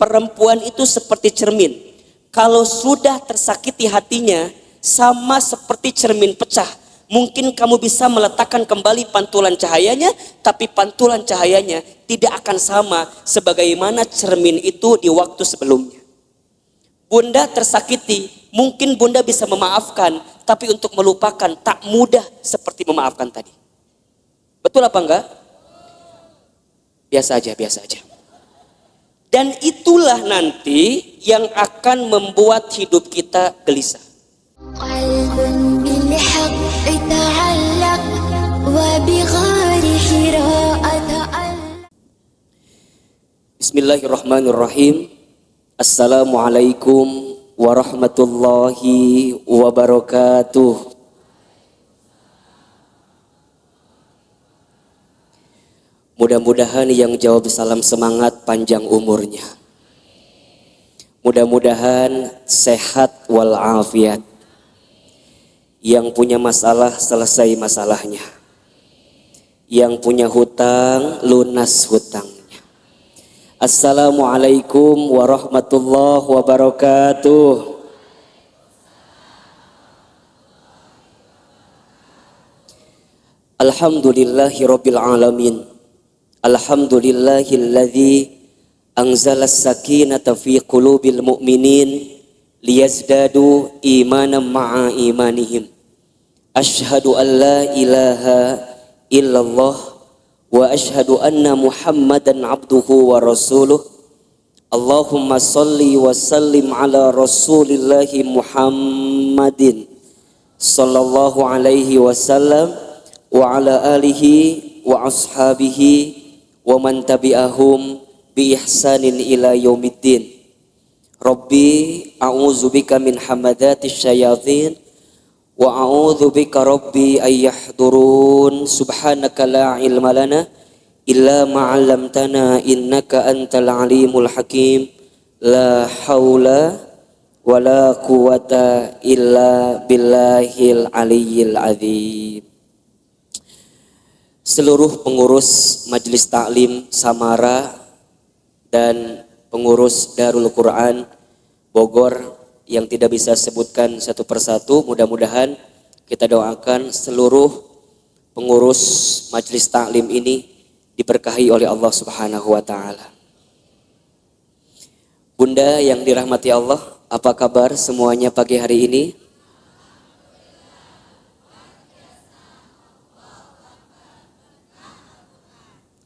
perempuan itu seperti cermin. Kalau sudah tersakiti hatinya, sama seperti cermin pecah. Mungkin kamu bisa meletakkan kembali pantulan cahayanya, tapi pantulan cahayanya tidak akan sama sebagaimana cermin itu di waktu sebelumnya. Bunda tersakiti, mungkin bunda bisa memaafkan, tapi untuk melupakan tak mudah seperti memaafkan tadi. Betul apa enggak? Biasa aja, biasa aja. Dan itulah nanti yang akan membuat hidup kita gelisah. Bismillahirrahmanirrahim. Assalamualaikum warahmatullahi wabarakatuh. Mudah-mudahan yang jawab salam semangat panjang umurnya. Mudah-mudahan sehat walafiat. Yang punya masalah selesai masalahnya. Yang punya hutang lunas hutangnya. Assalamualaikum warahmatullahi wabarakatuh. Alhamdulillahi rabbil alamin. Alhamdulillahilladzi anzala as-sakinata fi qulubil mu'minin liyazdadu imanan ma'a imanihim. Ashhadu an la ilaha illallah wa ashhadu anna Muhammadan abduhu wa rasuluh. Allahumma salli wa sallim ala rasulillahi Muhammadin sallallahu alaihi wasallam wa ala alihi wa ashabihi wa man tabi'ahum bi ihsanin ila yaumiddin. Rabbi a'udzubika min hamadatis syayatin wa a'udzubika rabbi ay yahdurun. Subhanaka la ilma lana illa ma 'allamtana innaka antal alimul hakim. La haula wala quwata illa billahil aliyyil azim. Seluruh pengurus Majelis Taklim Samara dan pengurus Darul Quran Bogor yang tidak bisa sebutkan satu persatu, mudah-mudahan kita doakan seluruh pengurus Majelis Taklim ini diberkahi oleh Allah Subhanahu wa taala. Bunda yang dirahmati Allah, apa kabar semuanya pagi hari ini?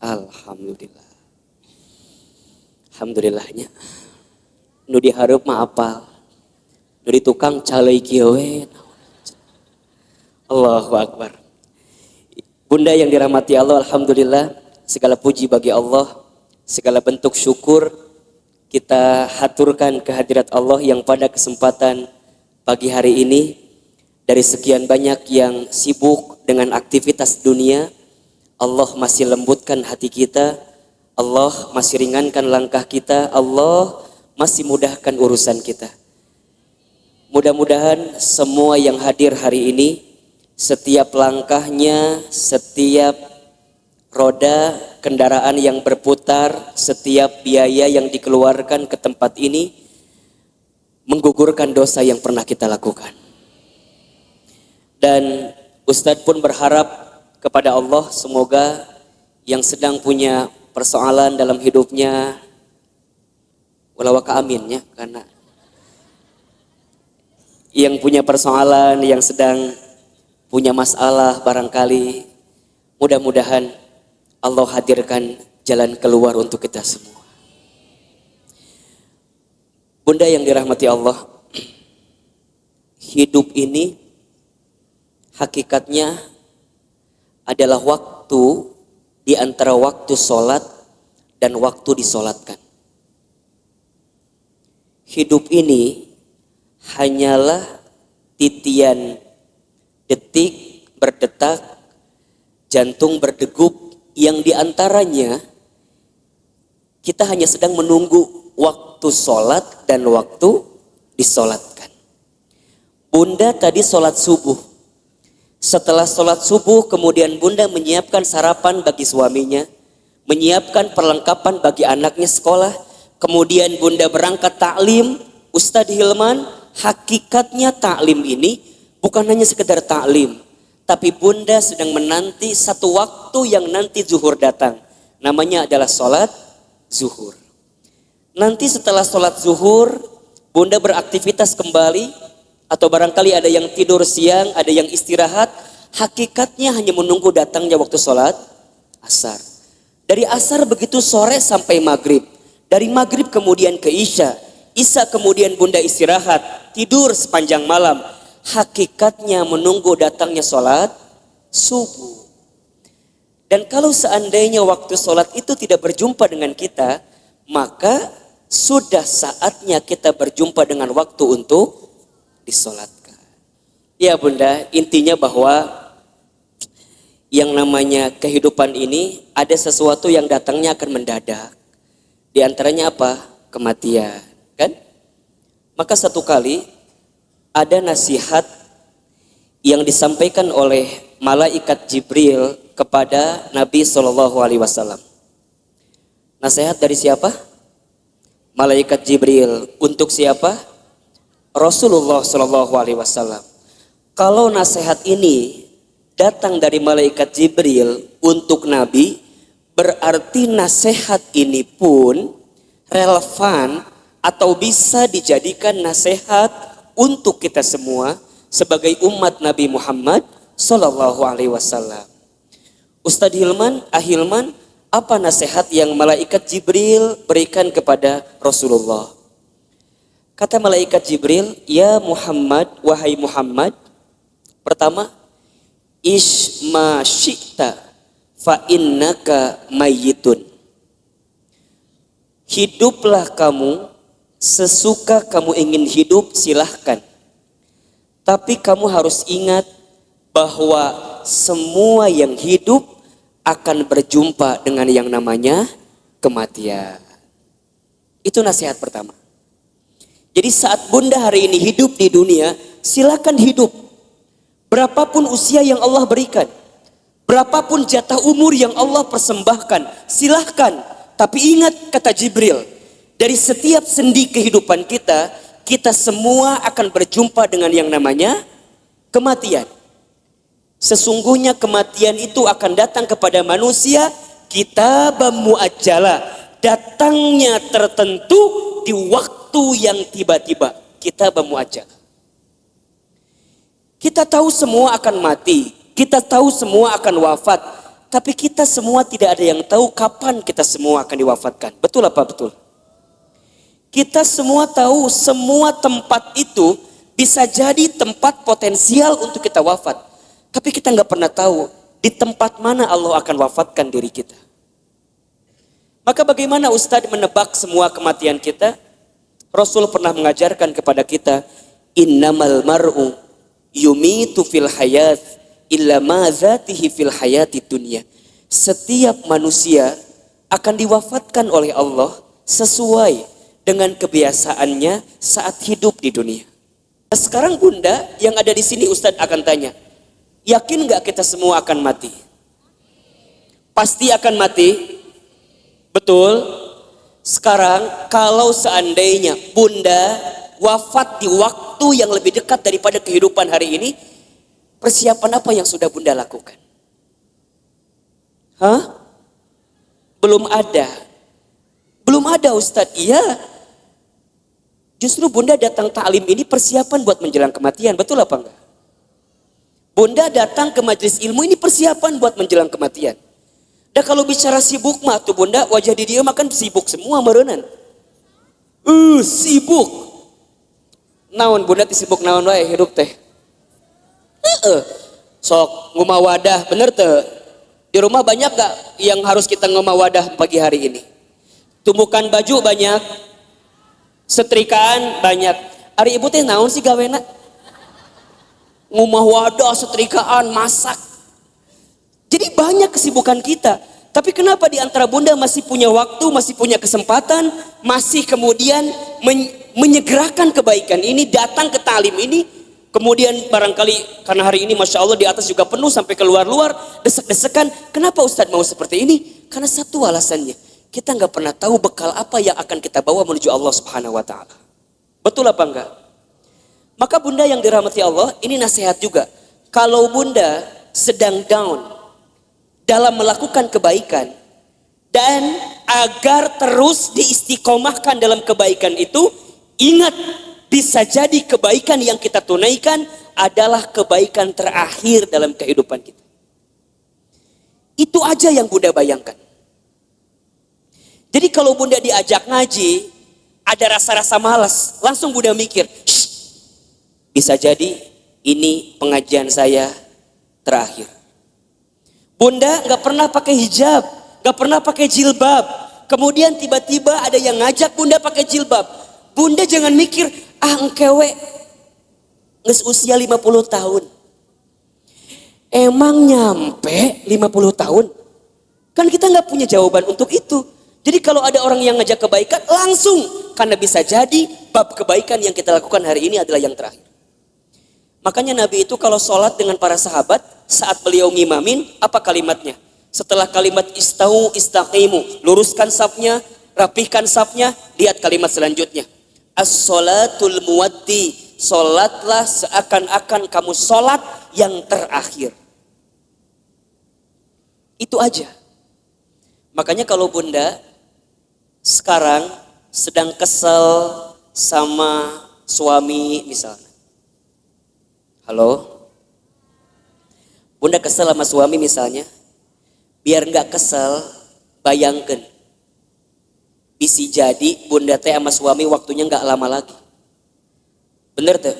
Alhamdulillah. Alhamdulillahnya. Nu dihareup mah apal. Nu di tukang calei kieu we. Allahu Akbar. Bunda yang dirahmati Allah, alhamdulillah, segala puji bagi Allah, segala bentuk syukur kita haturkan kehadirat Allah yang pada kesempatan pagi hari ini dari sekian banyak yang sibuk dengan aktivitas dunia, Allah masih lembutkan hati kita, Allah masih ringankan langkah kita, Allah masih mudahkan urusan kita. Mudah-mudahan semua yang hadir hari ini, setiap langkahnya, setiap roda kendaraan yang berputar, setiap biaya yang dikeluarkan ke tempat ini menggugurkan dosa yang pernah kita lakukan. Dan Ustadz pun berharap kepada Allah, semoga yang sedang punya persoalan dalam hidupnya, walawaka amin ya, karena yang punya persoalan, yang sedang punya masalah barangkali, mudah-mudahan Allah hadirkan jalan keluar untuk kita semua. Bunda yang dirahmati Allah, hidup ini hakikatnya adalah waktu di antara waktu sholat dan waktu disolatkan. Hidup ini hanyalah titian detik berdetak, jantung berdegup, yang diantaranya kita hanya sedang menunggu waktu sholat dan waktu disolatkan. Bunda tadi sholat subuh. Setelah sholat subuh, kemudian bunda menyiapkan sarapan bagi suaminya, menyiapkan perlengkapan bagi anaknya sekolah, Kemudian bunda berangkat taklim. Ustadz Hilman, hakikatnya taklim ini bukan hanya sekedar taklim, tapi bunda sedang menanti satu waktu yang nanti zuhur datang. Namanya adalah sholat zuhur. Nanti setelah sholat zuhur, bunda beraktivitas kembali, atau barangkali ada yang tidur siang, ada yang istirahat. Hakikatnya hanya menunggu datangnya waktu sholat asar. Dari asar begitu sore sampai maghrib. Dari maghrib kemudian ke isya. Isya kemudian bunda istirahat, tidur sepanjang malam. Hakikatnya menunggu datangnya sholat subuh. Dan kalau seandainya waktu sholat itu tidak berjumpa dengan kita, maka sudah saatnya kita berjumpa dengan waktu untuk disolatkan. Ya bunda, intinya bahwa yang namanya kehidupan ini ada sesuatu yang datangnya akan mendadak. Di antaranya apa? Kematian, kan? Maka satu kali ada nasihat yang disampaikan oleh malaikat Jibril kepada Nabi Shallallahu Alaihi Wasallam. Nasihat dari siapa? Malaikat Jibril. Untuk siapa? Rasulullah Shallallahu Alaihi Wasallam. Kalau nasihat ini datang dari malaikat Jibril untuk Nabi, berarti nasihat ini pun relevan atau bisa dijadikan nasihat untuk kita semua sebagai umat Nabi Muhammad Sallallahu Alaihi Wasallam. Ustadz Hilman, Ahilman, apa nasihat yang malaikat Jibril berikan kepada Rasulullah? Kata malaikat Jibril, ya Muhammad, wahai Muhammad, pertama, isma syi'ta fa innaka mayyitun. Hiduplah kamu sesuka kamu ingin hidup, silahkan. Tapi kamu harus ingat bahwa semua yang hidup akan berjumpa dengan yang namanya kematian. Itu nasihat pertama. Jadi saat bunda hari ini hidup di dunia, silakan hidup. Berapapun usia yang Allah berikan, berapapun jatah umur yang Allah persembahkan, silahkan. Tapi ingat kata Jibril, dari setiap sendi kehidupan kita, kita semua akan berjumpa dengan yang namanya kematian. Sesungguhnya kematian itu akan datang kepada manusia kitaban muajjala, datangnya tertentu di waktu yang tiba-tiba. Kitaban muajjala. Kita tahu semua akan mati, kita tahu semua akan wafat, tapi kita semua tidak ada yang tahu kapan kita semua akan diwafatkan. Betul apa betul? Kita semua tahu semua tempat itu bisa jadi tempat potensial untuk kita wafat. Tapi kita nggak pernah tahu di tempat mana Allah akan wafatkan diri kita. Maka bagaimana Ustadz menebak semua kematian kita? Rasul pernah mengajarkan kepada kita, innamal mar'u yumitu fil hayat illa ma zatihi fil hayati dunya. Setiap manusia akan diwafatkan oleh Allah sesuai dengan kebiasaannya saat hidup di dunia. Nah, sekarang bunda yang ada di sini Ustadz akan tanya, yakin nggak kita semua akan mati? Pasti akan mati, betul? Sekarang kalau seandainya bunda wafat di waktu yang lebih dekat daripada kehidupan hari ini, persiapan apa yang sudah bunda lakukan? Hah? Belum ada. Belum ada Ustadz. Iya. Justru bunda datang taklim ini persiapan buat menjelang kematian. Betul apa enggak? Bunda datang ke majelis ilmu ini persiapan buat menjelang kematian. Dan kalau bicara sibuk mah tuh bunda, wajah di dia makan sibuk semua merenan. Sibuk. Naon bunda sibuk naon wae hidup teh. Sok ngumah wadah bener teh. Di rumah banyak gak yang harus kita ngomah wadah pagi hari ini? Tumbukan baju banyak, setrikaan banyak. Ari ibu teh naon sih gawena? Ngumah wadah, setrikaan, masak. Jadi banyak kesibukan kita. Tapi kenapa di antara bunda masih punya waktu, masih punya kesempatan, masih kemudian menyegerakan kebaikan ini, datang ke talim ini. Kemudian barangkali karena hari ini Masya Allah di atas juga penuh sampai keluar-luar, desek-desekan. Kenapa Ustadz mau seperti ini? Karena satu alasannya. kita nggak pernah tahu bekal apa yang akan kita bawa menuju Allah Subhanahu wa taala. Betul apa enggak? Maka bunda yang dirahmati Allah, ini nasihat juga. Kalau bunda sedang down dalam melakukan kebaikan dan agar terus diistiqomahkan dalam kebaikan itu, ingat bisa jadi kebaikan yang kita tunaikan adalah kebaikan terakhir dalam kehidupan kita. Itu aja yang bunda bayangkan. Jadi kalau bunda diajak ngaji, ada rasa-rasa malas, langsung bunda mikir, bisa jadi ini pengajian saya terakhir. Bunda nggak pernah pakai hijab, nggak pernah pakai jilbab. Kemudian tiba-tiba ada yang ngajak bunda pakai jilbab. Bunda jangan mikir, engkewe nges usia 50 tahun. Emang nyampe 50 tahun? Kan kita nggak punya jawaban untuk itu. Jadi kalau ada orang yang ngajak kebaikan, langsung. Karena bisa jadi bab kebaikan yang kita lakukan hari ini adalah yang terakhir. Makanya Nabi itu kalau sholat dengan para sahabat, saat beliau ngimamin, apa kalimatnya? Setelah kalimat istau istaqimu, luruskan safnya, rapihkan safnya, lihat kalimat selanjutnya. As-sholatul muwaddi, sholatlah seakan-akan kamu sholat yang terakhir. Itu aja. Makanya kalau bunda sekarang sedang kesel sama suami misalnya. Halo? Bunda kesel sama suami misalnya. Biar nggak kesel, bayangkan. Bisa jadi bunda teh sama suami waktunya nggak lama lagi. Bener tuh?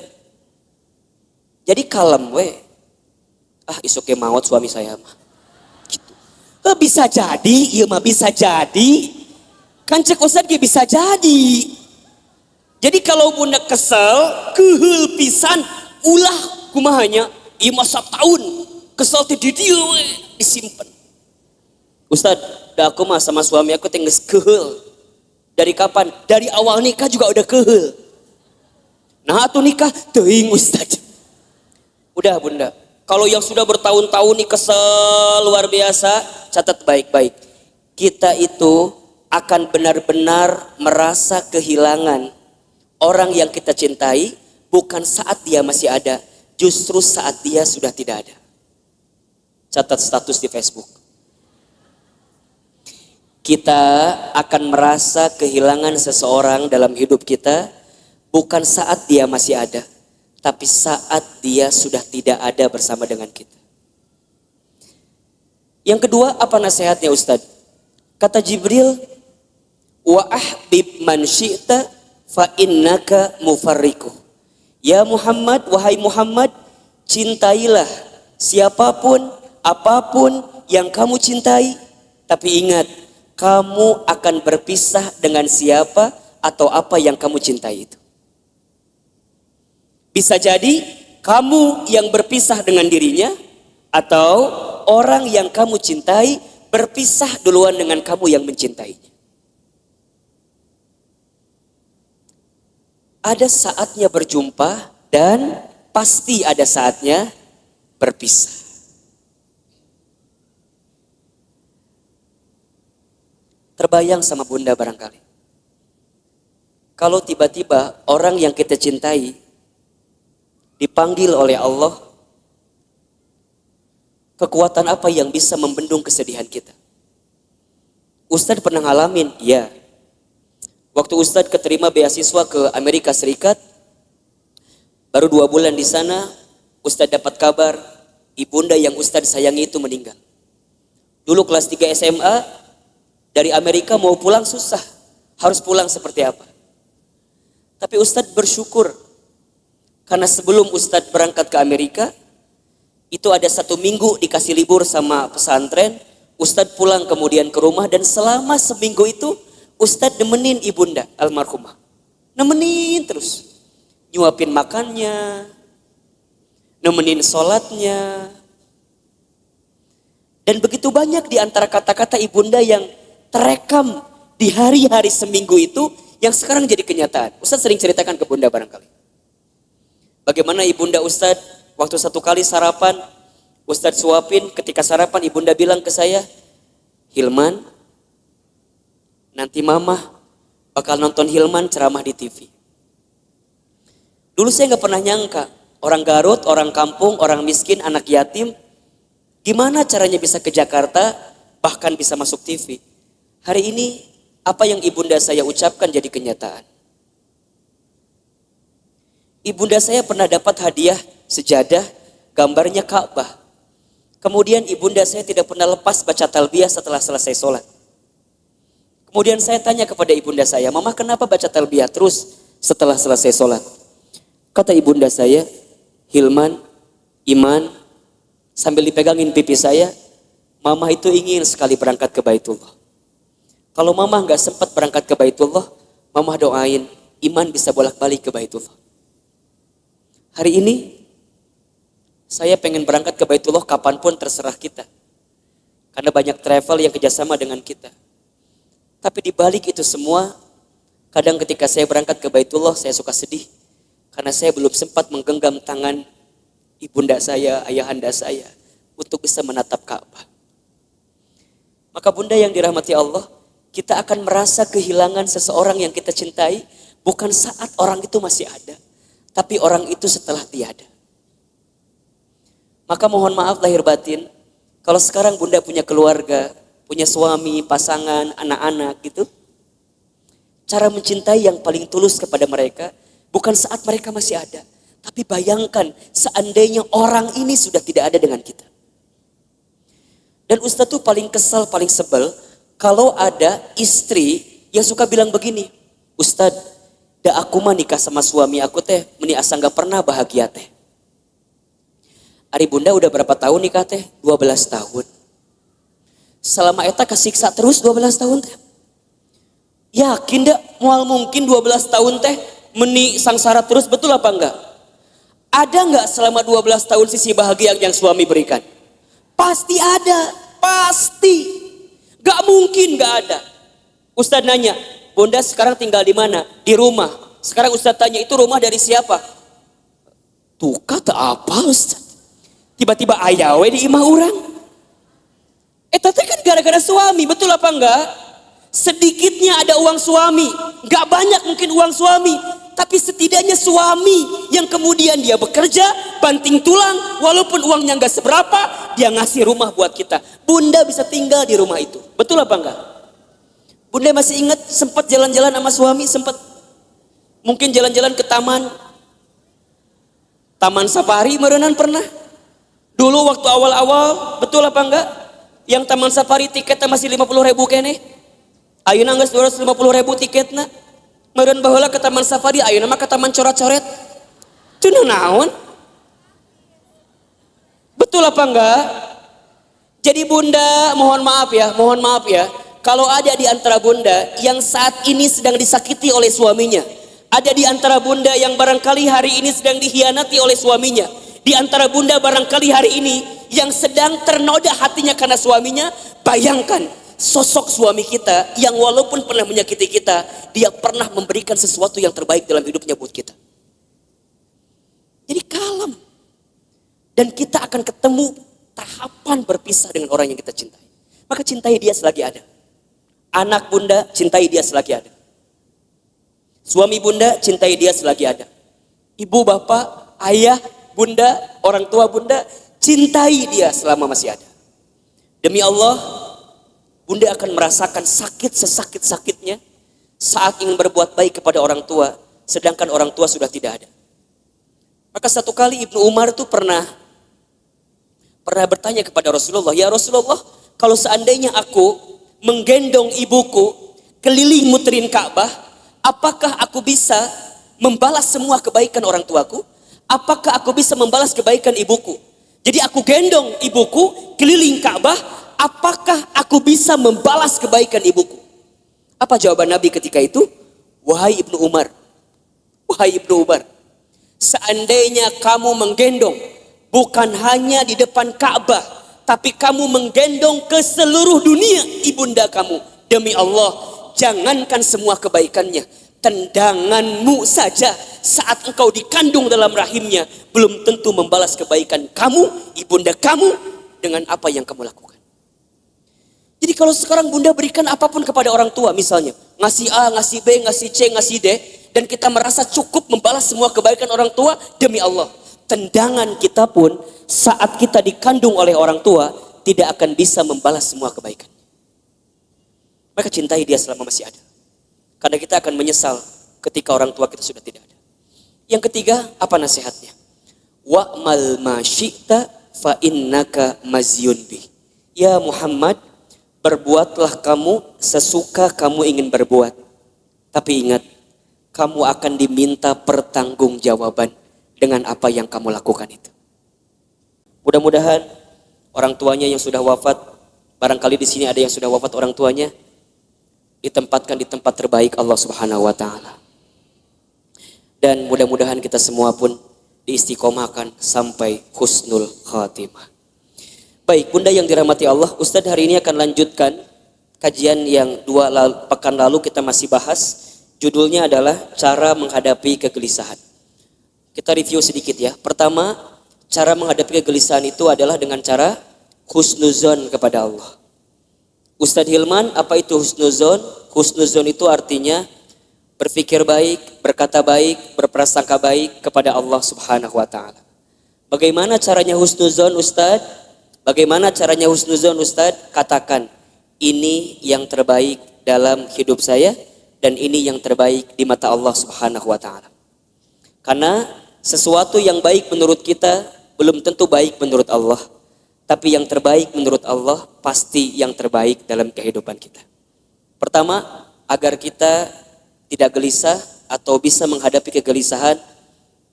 Jadi kalem we. Isoknya maut suami saya mah. Gitu. Bisa jadi, iya mah bisa jadi. Kan cek Ustadz bisa jadi. Jadi kalau bunda kesel, kehel pisan, ulah kumahanya, iya masa tahun kesel di dia disimpan. Ustadz, aku mah sama suami aku tinggal kehel. Dari kapan? Dari awal nikah juga udah kehel. Nah atuh nikah, teuing Ustadz. Udah bunda, kalau yang sudah bertahun-tahun nih kesel luar biasa, catat baik-baik. Kita itu akan benar-benar merasa kehilangan orang yang kita cintai bukan saat dia masih ada, justru saat dia sudah tidak ada. Catat status di Facebook. Kita akan merasa kehilangan seseorang dalam hidup kita bukan saat dia masih ada, tapi saat dia sudah tidak ada bersama dengan kita. Yang kedua, apa nasihatnya Ustadz? Kata Jibril, wa ahbib man syi'ta fa innaka mufarriquh. Ya Muhammad, wahai Muhammad, cintailah siapapun, apapun yang kamu cintai, tapi ingat, kamu akan berpisah dengan siapa atau apa yang kamu cintai itu. Bisa jadi kamu yang berpisah dengan dirinya atau orang yang kamu cintai berpisah duluan dengan kamu yang mencintainya. Ada saatnya berjumpa dan pasti ada saatnya berpisah. Terbayang sama bunda barangkali. Kalau tiba-tiba orang yang kita cintai dipanggil oleh Allah, kekuatan apa yang bisa membendung kesedihan kita? Ustadz pernah ngalamin, ya. Waktu Ustadz keterima beasiswa ke Amerika Serikat, baru 2 bulan di sana, Ustadz dapat kabar ibunda yang Ustadz sayangi itu meninggal. Dulu kelas 3 SMA, dari Amerika mau pulang susah, harus pulang seperti apa? Tapi Ustadz bersyukur, karena sebelum Ustadz berangkat ke Amerika, itu ada 1 minggu dikasih libur sama pesantren, Ustadz pulang kemudian ke rumah dan selama seminggu itu Ustadz nemenin ibunda almarhumah. Nemenin terus. Nyuapin makannya, nemenin sholatnya. Dan begitu banyak di antara kata-kata ibunda yang terekam di hari-hari seminggu itu yang sekarang jadi kenyataan. Ustadz sering ceritakan ke bunda barangkali. Bagaimana ibunda Ustadz waktu 1 kali sarapan, Ustadz suapin, ketika sarapan ibunda bilang ke saya, Hilman, nanti mama bakal nonton Hilman ceramah di TV. Dulu saya nggak pernah nyangka, orang Garut, orang kampung, orang miskin, anak yatim, gimana caranya bisa ke Jakarta, bahkan bisa masuk TV. Hari ini, apa yang ibunda saya ucapkan jadi kenyataan. Ibunda saya pernah dapat hadiah sejadah, gambarnya Ka'bah. Kemudian ibunda saya tidak pernah lepas baca talbiyah setelah selesai sholat. Kemudian saya tanya kepada ibunda saya, mama kenapa baca talbiyah terus setelah selesai sholat? Kata ibunda saya, Hilman, Iman, sambil dipegangin pipi saya, mama itu ingin sekali berangkat ke Baitullah. Kalau mama nggak sempat berangkat ke Baitullah, mama doain Iman bisa bolak-balik ke Baitullah. Hari ini, saya pengen berangkat ke Baitullah kapanpun terserah kita. Karena banyak travel yang kerjasama dengan kita. Tapi di balik itu semua, kadang ketika saya berangkat ke Baitullah, saya suka sedih. Karena saya belum sempat menggenggam tangan ibunda saya, ayahanda saya, untuk bisa menatap Ka'bah. Maka bunda yang dirahmati Allah, kita akan merasa kehilangan seseorang yang kita cintai, bukan saat orang itu masih ada, tapi orang itu setelah tiada. Maka mohon maaf lahir batin, kalau sekarang bunda punya keluarga, punya suami, pasangan, anak-anak gitu, cara mencintai yang paling tulus kepada mereka, bukan saat mereka masih ada, tapi bayangkan seandainya orang ini sudah tidak ada dengan kita. Dan Ustadz tuh paling kesal, paling sebel, kalau ada istri yang suka bilang begini, Ustadz, da aku mah nikah sama suami aku teh, meni asa gak pernah bahagia teh. Ari bunda udah berapa tahun nikah teh? 12 tahun. Selama eta kesiksa terus 12 tahun teh. Yakin dak mual mungkin 12 tahun teh meni sangsara terus, betul apa enggak? Ada enggak selama 12 tahun sisi bahagia yang suami berikan? Pasti ada, pasti. Gak mungkin gak ada. Ustadz nanya, bunda sekarang tinggal di mana? Di rumah. Sekarang Ustadz tanya, itu rumah dari siapa? Tuh kata apa Ustadz? Tiba-tiba ayawe di imah orang. Tapi kan gara-gara suami, betul apa enggak? Sedikitnya ada uang suami, gak banyak mungkin uang suami, tapi setidaknya suami yang kemudian dia bekerja, banting tulang, walaupun uangnya gak seberapa, dia ngasih rumah buat kita. Bunda bisa tinggal di rumah itu, betul apa enggak? Bunda masih ingat sempat jalan-jalan sama suami, sempat mungkin jalan-jalan ke Taman Safari, merenan pernah. Dulu waktu awal-awal, betul apa enggak? Yang Taman Safari tiketnya masih 50.000 kene. Ayeuna geus 250.000 tiketna. Meureun baheula ke Taman Safari, ayeuna mah ke Taman Coret-Coret. Teu naon? Betul apa enggak? Jadi bunda, mohon maaf ya. Kalau ada di antara bunda yang saat ini sedang disakiti oleh suaminya, ada di antara bunda yang barangkali hari ini sedang dikhianati oleh suaminya, di antara bunda barangkali hari ini yang sedang ternoda hatinya karena suaminya, bayangkan sosok suami kita yang walaupun pernah menyakiti kita, dia pernah memberikan sesuatu yang terbaik dalam hidupnya buat kita. Jadi kalem. Dan kita akan ketemu tahapan berpisah dengan orang yang kita cintai. Maka cintai dia selagi ada. Anak bunda, cintai dia selagi ada. Suami bunda, cintai dia selagi ada. Ibu, bapak, ayah, bunda, orang tua bunda, cintai dia selama masih ada. Demi Allah, bunda akan merasakan sakit sesakit-sakitnya saat ingin berbuat baik kepada orang tua, sedangkan orang tua sudah tidak ada. Maka satu kali Ibnu Umar itu pernah bertanya kepada Rasulullah, ya Rasulullah, kalau seandainya aku menggendong ibuku keliling muterin Ka'bah, apakah aku bisa membalas semua kebaikan orang tuaku? Apakah aku bisa membalas kebaikan ibuku? Jadi aku gendong ibuku keliling Ka'bah, apakah aku bisa membalas kebaikan ibuku? Apa jawaban Nabi ketika itu? Wahai Ibnu Umar, seandainya kamu menggendong bukan hanya di depan Ka'bah, tapi kamu menggendong ke seluruh dunia ibunda kamu, demi Allah, jangankan semua kebaikannya, tendanganmu saja saat engkau dikandung dalam rahimnya belum tentu membalas kebaikan kamu, ibunda kamu, dengan apa yang kamu lakukan. Jadi kalau sekarang bunda berikan apapun kepada orang tua, misalnya ngasih A, ngasih B, ngasih C, ngasih D, dan kita merasa cukup membalas semua kebaikan orang tua, demi Allah, tendangan kita pun saat kita dikandung oleh orang tua tidak akan bisa membalas semua kebaikan. Maka cintai dia selama masih ada. Karena kita akan menyesal ketika orang tua kita sudah tidak ada. Yang ketiga, apa nasihatnya? Wa'mal ma syi'ta fa innaka mazyun bi. Ya Muhammad, berbuatlah kamu sesuka kamu ingin berbuat. Tapi ingat, kamu akan diminta pertanggungjawaban dengan apa yang kamu lakukan itu. Mudah-mudahan orang tuanya yang sudah wafat, barangkali di sini ada yang sudah wafat orang tuanya, ditempatkan di tempat terbaik Allah Subhanahu wa taala. Dan mudah-mudahan kita semua pun diistiqomahkan sampai husnul khatimah. Baik, Bunda yang dirahmati Allah, Ustadz hari ini akan lanjutkan kajian yang pekan lalu kita masih bahas. Judulnya adalah cara menghadapi kegelisahan. Kita review sedikit ya. Pertama, cara menghadapi kegelisahan itu adalah dengan cara husnuzon kepada Allah. Ustadz Hilman, apa itu husnuzon? Husnuzon itu artinya berpikir baik, berkata baik, berprasangka baik kepada Allah Subhanahu wa taala. Bagaimana caranya husnuzon, Ustadz? Bagaimana caranya husnuzon, Ustadz? Katakan, ini yang terbaik dalam hidup saya dan ini yang terbaik di mata Allah Subhanahu wa taala. Karena sesuatu yang baik menurut kita belum tentu baik menurut Allah. Tapi yang terbaik menurut Allah pasti yang terbaik dalam kehidupan kita. Pertama, agar kita tidak gelisah atau bisa menghadapi kegelisahan,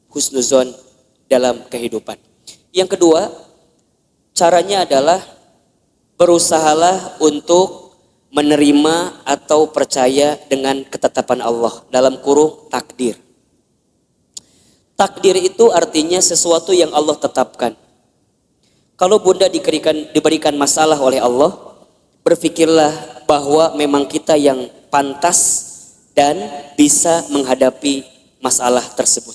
husnuzon dalam kehidupan. Yang kedua, caranya adalah berusahalah untuk menerima atau percaya dengan ketetapan Allah, dalam kurung takdir. Takdir itu artinya sesuatu yang Allah tetapkan. Kalau Bunda diberikan masalah oleh Allah, berpikirlah bahwa memang kita yang pantas dan bisa menghadapi masalah tersebut.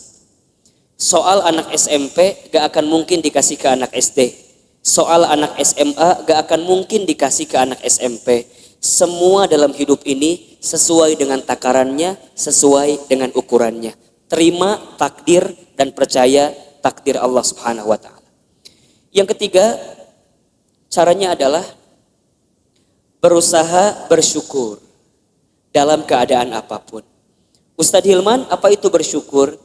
Soal anak SMP gak akan mungkin dikasih ke anak SD. Soal anak SMA gak akan mungkin dikasih ke anak SMP. Semua dalam hidup ini sesuai dengan takarannya, sesuai dengan ukurannya. Terima takdir dan percaya takdir Allah Subhanahu wa taala. Yang ketiga, caranya adalah berusaha bersyukur dalam keadaan apapun. Ustadz Hilman, apa itu bersyukur?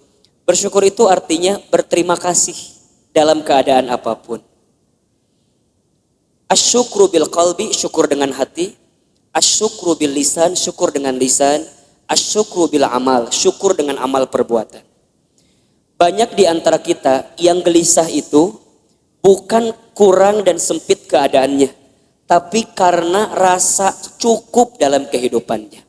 Bersyukur itu artinya berterima kasih dalam keadaan apapun. Asyukru bil qalbi, syukur dengan hati. Asyukru bil lisan, syukur dengan lisan. Asyukru bil amal, syukur dengan amal perbuatan. Banyak di antara kita yang gelisah itu bukan kurang dan sempit keadaannya, tapi karena rasa cukup dalam kehidupannya.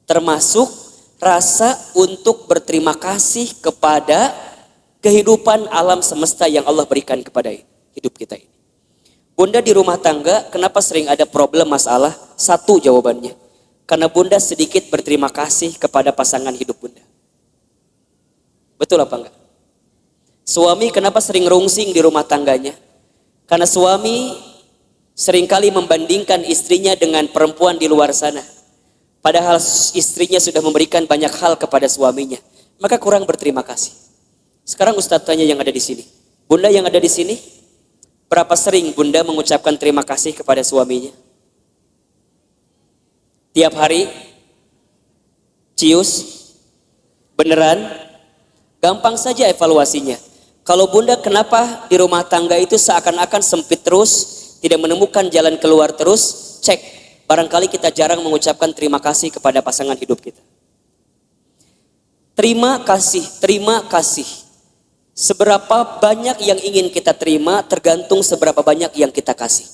Termasuk rasa untuk berterima kasih kepada kehidupan alam semesta yang Allah berikan kepada hidup kita ini. Bunda di rumah tangga, kenapa sering ada problem masalah? Satu jawabannya, karena Bunda sedikit berterima kasih kepada pasangan hidup Bunda. Betul apa enggak? Suami kenapa sering rungsing di rumah tangganya? Karena suami seringkali membandingkan istrinya dengan perempuan di luar sana. Padahal istrinya sudah memberikan banyak hal kepada suaminya. Maka kurang berterima kasih. Sekarang Ustadz tanya yang ada di sini. Bunda yang ada di sini, berapa sering Bunda mengucapkan terima kasih kepada suaminya? Tiap hari? Cius? Beneran? Gampang saja evaluasinya. Kalau Bunda kenapa di rumah tangga itu seakan-akan sempit terus, tidak menemukan jalan keluar terus, cek. Barangkali kita jarang mengucapkan terima kasih kepada pasangan hidup kita. Terima kasih, terima kasih. Seberapa banyak yang ingin kita terima tergantung seberapa banyak yang kita kasih.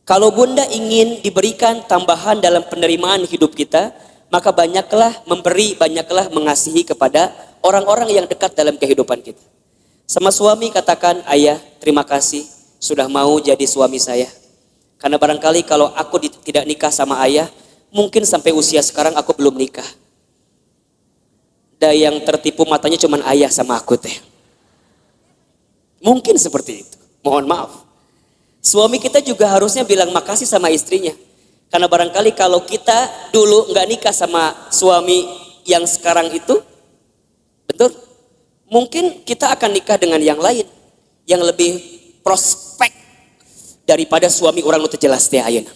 Kalau Bunda ingin diberikan tambahan dalam penerimaan hidup kita, maka banyaklah memberi, banyaklah mengasihi kepada orang-orang yang dekat dalam kehidupan kita. Sama suami katakan, ayah terima kasih sudah mau jadi suami saya. Karena barangkali kalau aku tidak nikah sama ayah, mungkin sampai usia sekarang aku belum nikah. Dan yang tertipu matanya cuman ayah sama aku teh. Mungkin seperti itu, mohon maaf. Suami kita juga harusnya bilang makasih sama istrinya. Karena barangkali kalau kita dulu nggak nikah sama suami yang sekarang itu, betul? Mungkin kita akan nikah dengan yang lain, yang lebih prospek daripada suami orang lu jelas teh ayeuna.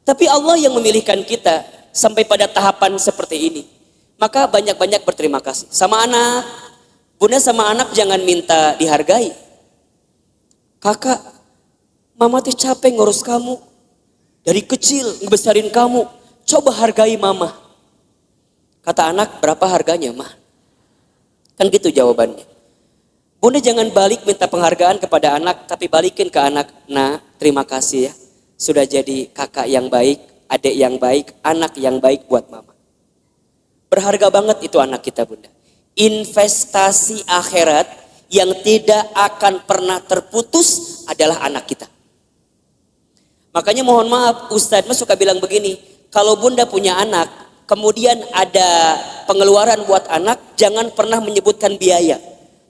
Tapi Allah yang memilihkan kita sampai pada tahapan seperti ini. Maka banyak-banyak berterima kasih. Sama anak, bunda sama anak jangan minta dihargai. Kakak, mama tuh capek ngurus kamu. Dari kecil ngebesarin kamu. Coba hargai mama. Kata anak, berapa harganya mah? Kan gitu jawabannya. Bunda jangan balik minta penghargaan kepada anak, tapi balikin ke anak. Nah, terima kasih ya. Sudah jadi kakak yang baik, adik yang baik, anak yang baik buat mama. Berharga banget itu anak kita bunda. Investasi akhirat yang tidak akan pernah terputus adalah anak kita. Makanya mohon maaf, Ustadz mah suka bilang begini, kalau bunda punya anak, kemudian ada pengeluaran buat anak, jangan pernah menyebutkan biaya,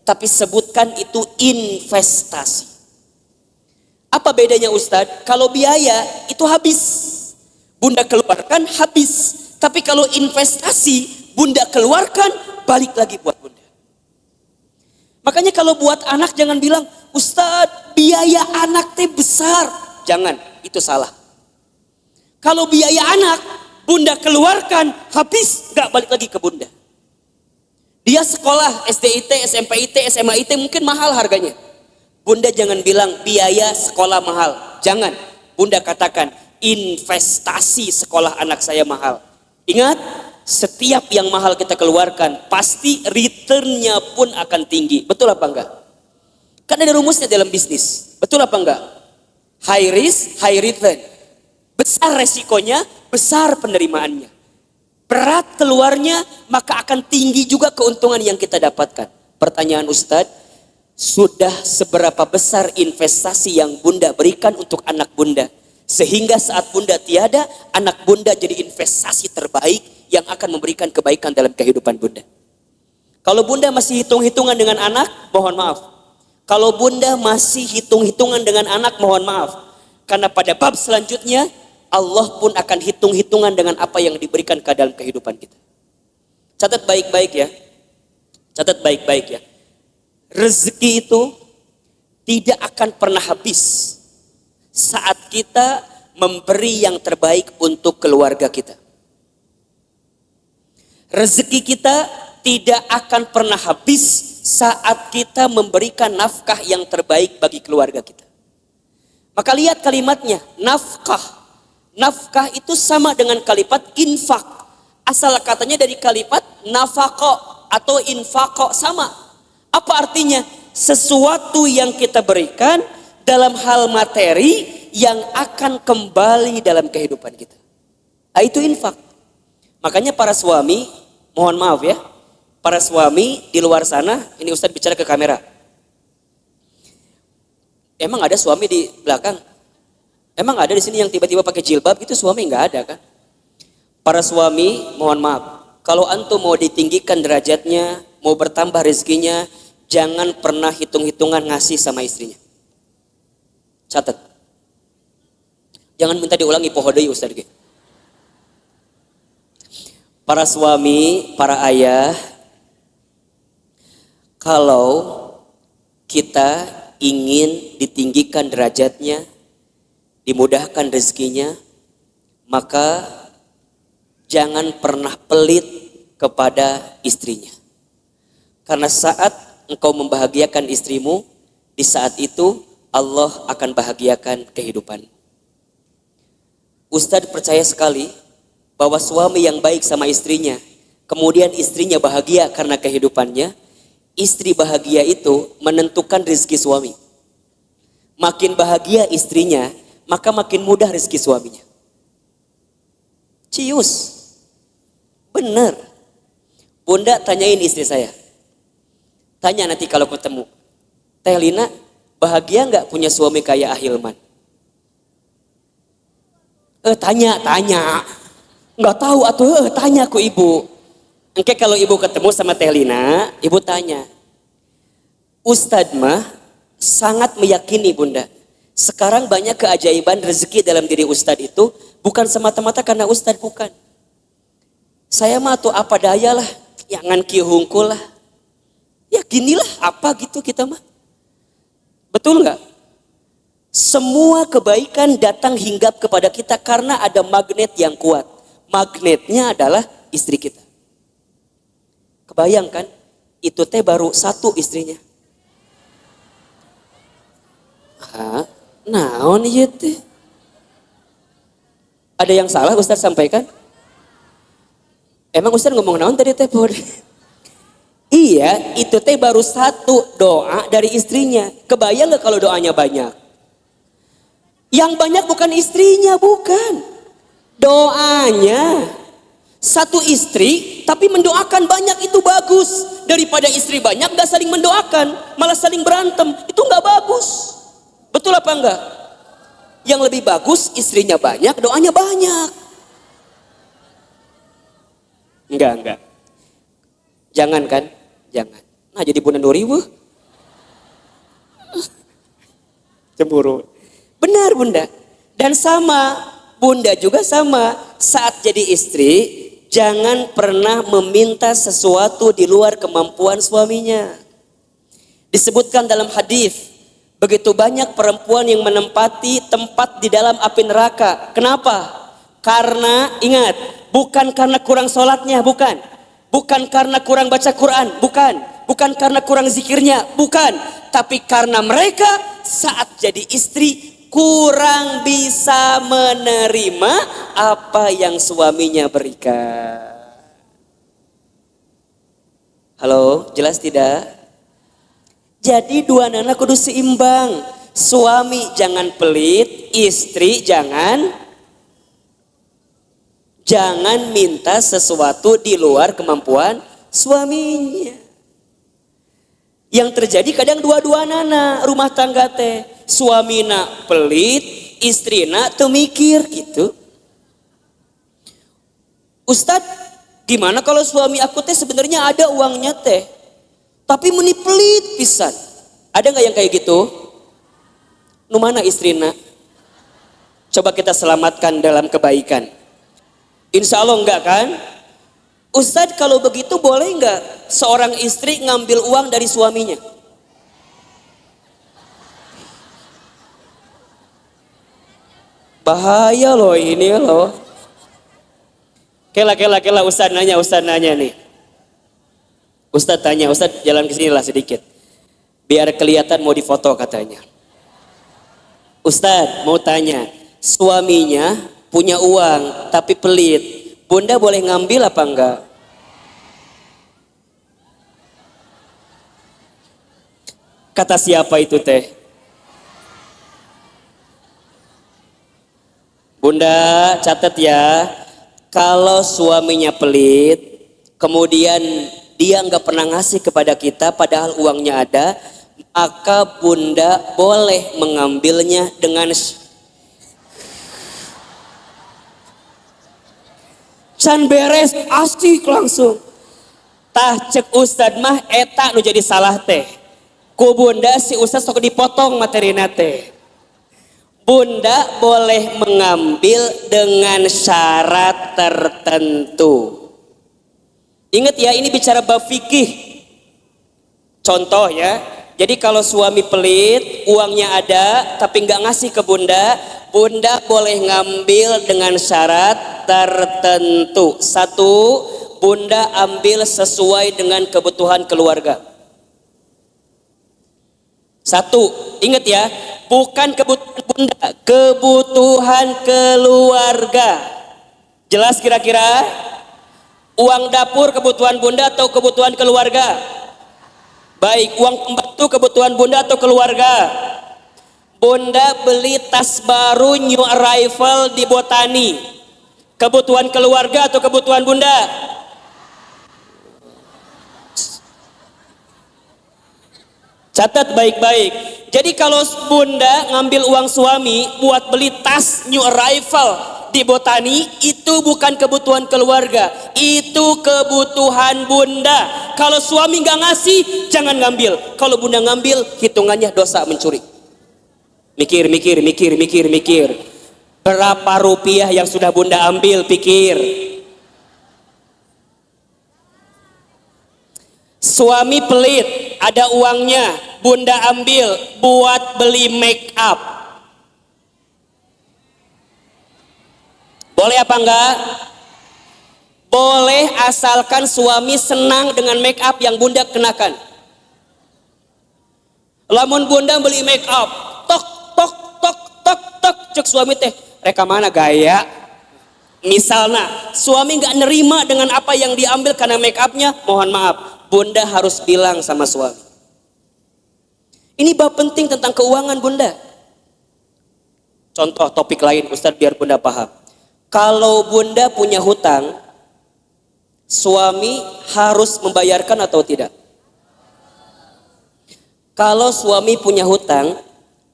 tapi sebutkan itu investasi. Apa bedanya Ustadz? Kalau biaya itu habis, bunda keluarkan habis, tapi kalau investasi bunda keluarkan balik lagi buat bunda. Makanya kalau buat anak jangan bilang, Ustadz biaya anak teh besar, jangan, itu salah. Kalau biaya anak bunda keluarkan habis, gak balik lagi ke bunda. Dia sekolah SDIT, SMPIT, SMAIT mungkin mahal harganya. Bunda jangan bilang biaya sekolah mahal, jangan. Bunda katakan investasi sekolah anak saya mahal. Ingat, setiap yang mahal kita keluarkan pasti returnnya pun akan tinggi. Betul apa enggak? Kan ada rumusnya dalam bisnis. Betul apa enggak? High risk, high return. Besar resikonya, besar penerimaannya. Berat keluarnya, maka akan tinggi juga keuntungan yang kita dapatkan. Pertanyaan Ustadz, sudah seberapa besar investasi yang bunda berikan untuk anak bunda? Sehingga saat bunda tiada, anak bunda jadi investasi terbaik yang akan memberikan kebaikan dalam kehidupan bunda. Kalau bunda masih hitung-hitungan dengan anak, mohon maaf. Kalau bunda masih hitung-hitungan dengan anak, mohon maaf. Karena pada bab selanjutnya, Allah pun akan hitung-hitungan dengan apa yang diberikan ke dalam kehidupan kita. Catat baik-baik ya. Catat baik-baik ya. Rezeki itu tidak akan pernah habis saat kita memberi yang terbaik untuk keluarga kita. Rezeki kita tidak akan pernah habis saat kita memberikan nafkah yang terbaik bagi keluarga kita. Maka lihat kalimatnya, nafkah. Nafkah itu sama dengan kalimat infak. Asal katanya dari kalimat nafako atau infako, sama. Apa artinya? Sesuatu yang kita berikan dalam hal materi yang akan kembali dalam kehidupan kita. Nah, itu infak. Makanya para suami, mohon maaf ya, para suami di luar sana, ini Ustadz bicara ke kamera. Emang ada suami di belakang? Emang ada di sini yang tiba-tiba pakai jilbab itu suami? Nggak ada kan? Para suami, mohon maaf, kalau antum mau ditinggikan derajatnya, mau bertambah rezekinya, jangan pernah hitung-hitungan ngasih sama istrinya. Catat. Jangan minta diulangi pohodei Ustaz. Para suami, para ayah, kalau kita ingin ditinggikan derajatnya, dimudahkan rezekinya, maka jangan pernah pelit kepada istrinya. Karena saat engkau membahagiakan istrimu, di saat itu Allah akan bahagiakan kehidupan. Ustadz percaya sekali bahwa suami yang baik sama istrinya, kemudian istrinya bahagia karena kehidupannya, istri bahagia itu menentukan rezeki suami. Makin bahagia istrinya, maka makin mudah rezeki suaminya. Cius. Benar. Bunda tanyain istri saya. Tanya nanti kalau ketemu. Teh Lina, bahagia nggak punya suami kayak Ahilman? Tanya. Nggak tahu atuh, tanya ku ibu. Engke kalau ibu ketemu sama Teh Lina, ibu tanya. Ustadz mah sangat meyakini bunda, Sekarang banyak keajaiban rezeki dalam diri Ustadz itu bukan semata-mata karena Ustadz, bukan. Saya mah tuh apa daya lah, jangan kihungkul lah. Ya ginilah apa gitu kita mah. Betul nggak? Semua kebaikan datang hinggap kepada kita karena ada magnet yang kuat. Magnetnya adalah istri kita. Kebayangkan, itu teh baru satu istrinya. Hah? Naon ieu teh? Ada yang salah Ustaz sampaikan? Emang Ustaz ngomong naon tadi teh? Iya, itu teh baru satu doa dari istrinya. Kebayang gak kalau doanya banyak? Yang banyak bukan istrinya, bukan. Doanya. Satu istri tapi mendoakan banyak, itu bagus. Daripada istri banyak gak saling mendoakan, malah saling berantem. Itu gak bagus. Betul apa enggak? Yang lebih bagus istrinya banyak, doanya banyak. Enggak. Jangan kan? Jangan. Nah jadi Bunda Nuri wah. Cemburu. Benar Bunda. Dan sama, Bunda juga sama. Saat jadi istri, jangan pernah meminta sesuatu di luar kemampuan suaminya. Disebutkan dalam hadis, begitu banyak perempuan yang menempati tempat di dalam api neraka. Kenapa? Karena ingat, bukan karena kurang sholatnya, bukan. Bukan karena kurang baca Quran, bukan. Bukan karena kurang zikirnya, bukan. Tapi karena mereka saat jadi istri kurang bisa menerima apa yang suaminya berikan. Halo, jelas tidak? Jadi dua nana kudu seimbang. Suami jangan pelit, istri jangan minta sesuatu di luar kemampuan suaminya. Yang terjadi kadang dua-dua nana rumah tangga teh, suamina pelit, istrina teu mikir gitu. Ustadz, gimana kalau suami aku teh sebenarnya ada uangnya teh, tapi meni pelit pisan. Ada nggak yang kayak gitu? Nu mana istrina? Coba kita selamatkan dalam kebaikan. Insya Allah enggak kan? Ustadz kalau begitu boleh enggak seorang istri ngambil uang dari suaminya? Bahaya loh ini loh. Kela Ustadz nanya nih. Ustadz tanya, Ustadz jalan ke sini lah sedikit. Biar kelihatan mau difoto katanya. Ustadz mau tanya, suaminya punya uang tapi pelit, Bunda boleh ngambil apa enggak? Kata siapa itu teh? Bunda catat ya, kalau suaminya pelit kemudian dia nggak pernah ngasih kepada kita padahal uangnya ada, maka Bunda boleh mengambilnya dengan can beres asik langsung. Tah cek Ustad mah eta nu jadi salah teh. Ku Bunda si Ustad sok dipotong materina teh. Bunda boleh mengambil dengan syarat tertentu. Ingat ya, ini bicara bab fikih. Contoh ya. Jadi kalau suami pelit, uangnya ada tapi nggak ngasih ke Bunda, Bunda boleh ngambil dengan syarat tertentu. Satu, Bunda ambil sesuai dengan kebutuhan keluarga. Satu, ingat ya, bukan kebutuhan Bunda, kebutuhan keluarga. Jelas kira-kira? Uang dapur kebutuhan Bunda atau kebutuhan keluarga? Baik, uang pembantu kebutuhan Bunda atau keluarga? Bunda beli tas baru new arrival di Botani, kebutuhan keluarga atau kebutuhan Bunda? Catat baik-baik. Jadi kalau Bunda ngambil uang suami buat beli tas new arrival di Botani, itu bukan kebutuhan keluarga, itu kebutuhan Bunda. Kalau suami nggak ngasih, jangan ngambil. Kalau Bunda ngambil, hitungannya dosa mencuri. Mikir. Berapa rupiah yang sudah bunda ambil? Pikir. Suami pelit, ada uangnya, bunda ambil buat beli make up. Boleh apa enggak? Boleh, asalkan suami senang dengan make up yang bunda kenakan. Lamun bunda beli make up, tok cek suami teh, reka mana gaya? Misalnya suami nggak nerima dengan apa yang diambil karena make upnya, mohon maaf, bunda harus bilang sama suami. Ini bab penting tentang keuangan bunda. Contoh topik lain Ustadz biar bunda paham. Kalau bunda punya hutang, suami harus membayarkan atau tidak? Kalau suami punya hutang,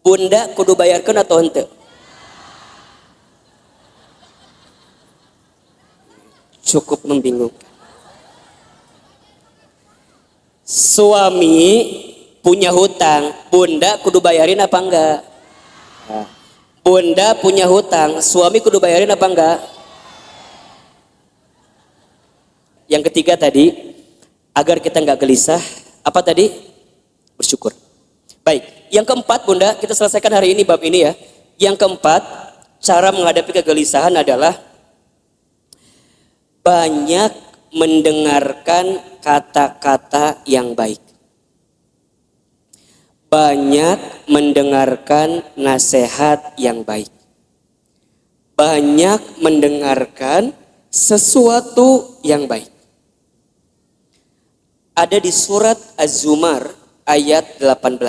bunda kudu bayarkan atau henteu? Cukup membingungkan. Suami punya hutang, bunda kudu bayarin apa enggak? Bunda punya hutang, suami kudu bayarin apa enggak? Yang ketiga tadi, agar kita enggak gelisah, apa tadi? Bersyukur. Baik, yang keempat bunda, kita selesaikan hari ini bab ini ya. Yang keempat, cara menghadapi kegelisahan adalah banyak mendengarkan kata-kata yang baik. Banyak mendengarkan nasihat yang baik. Banyak mendengarkan sesuatu yang baik. Ada di surat Az-Zumar ayat 18.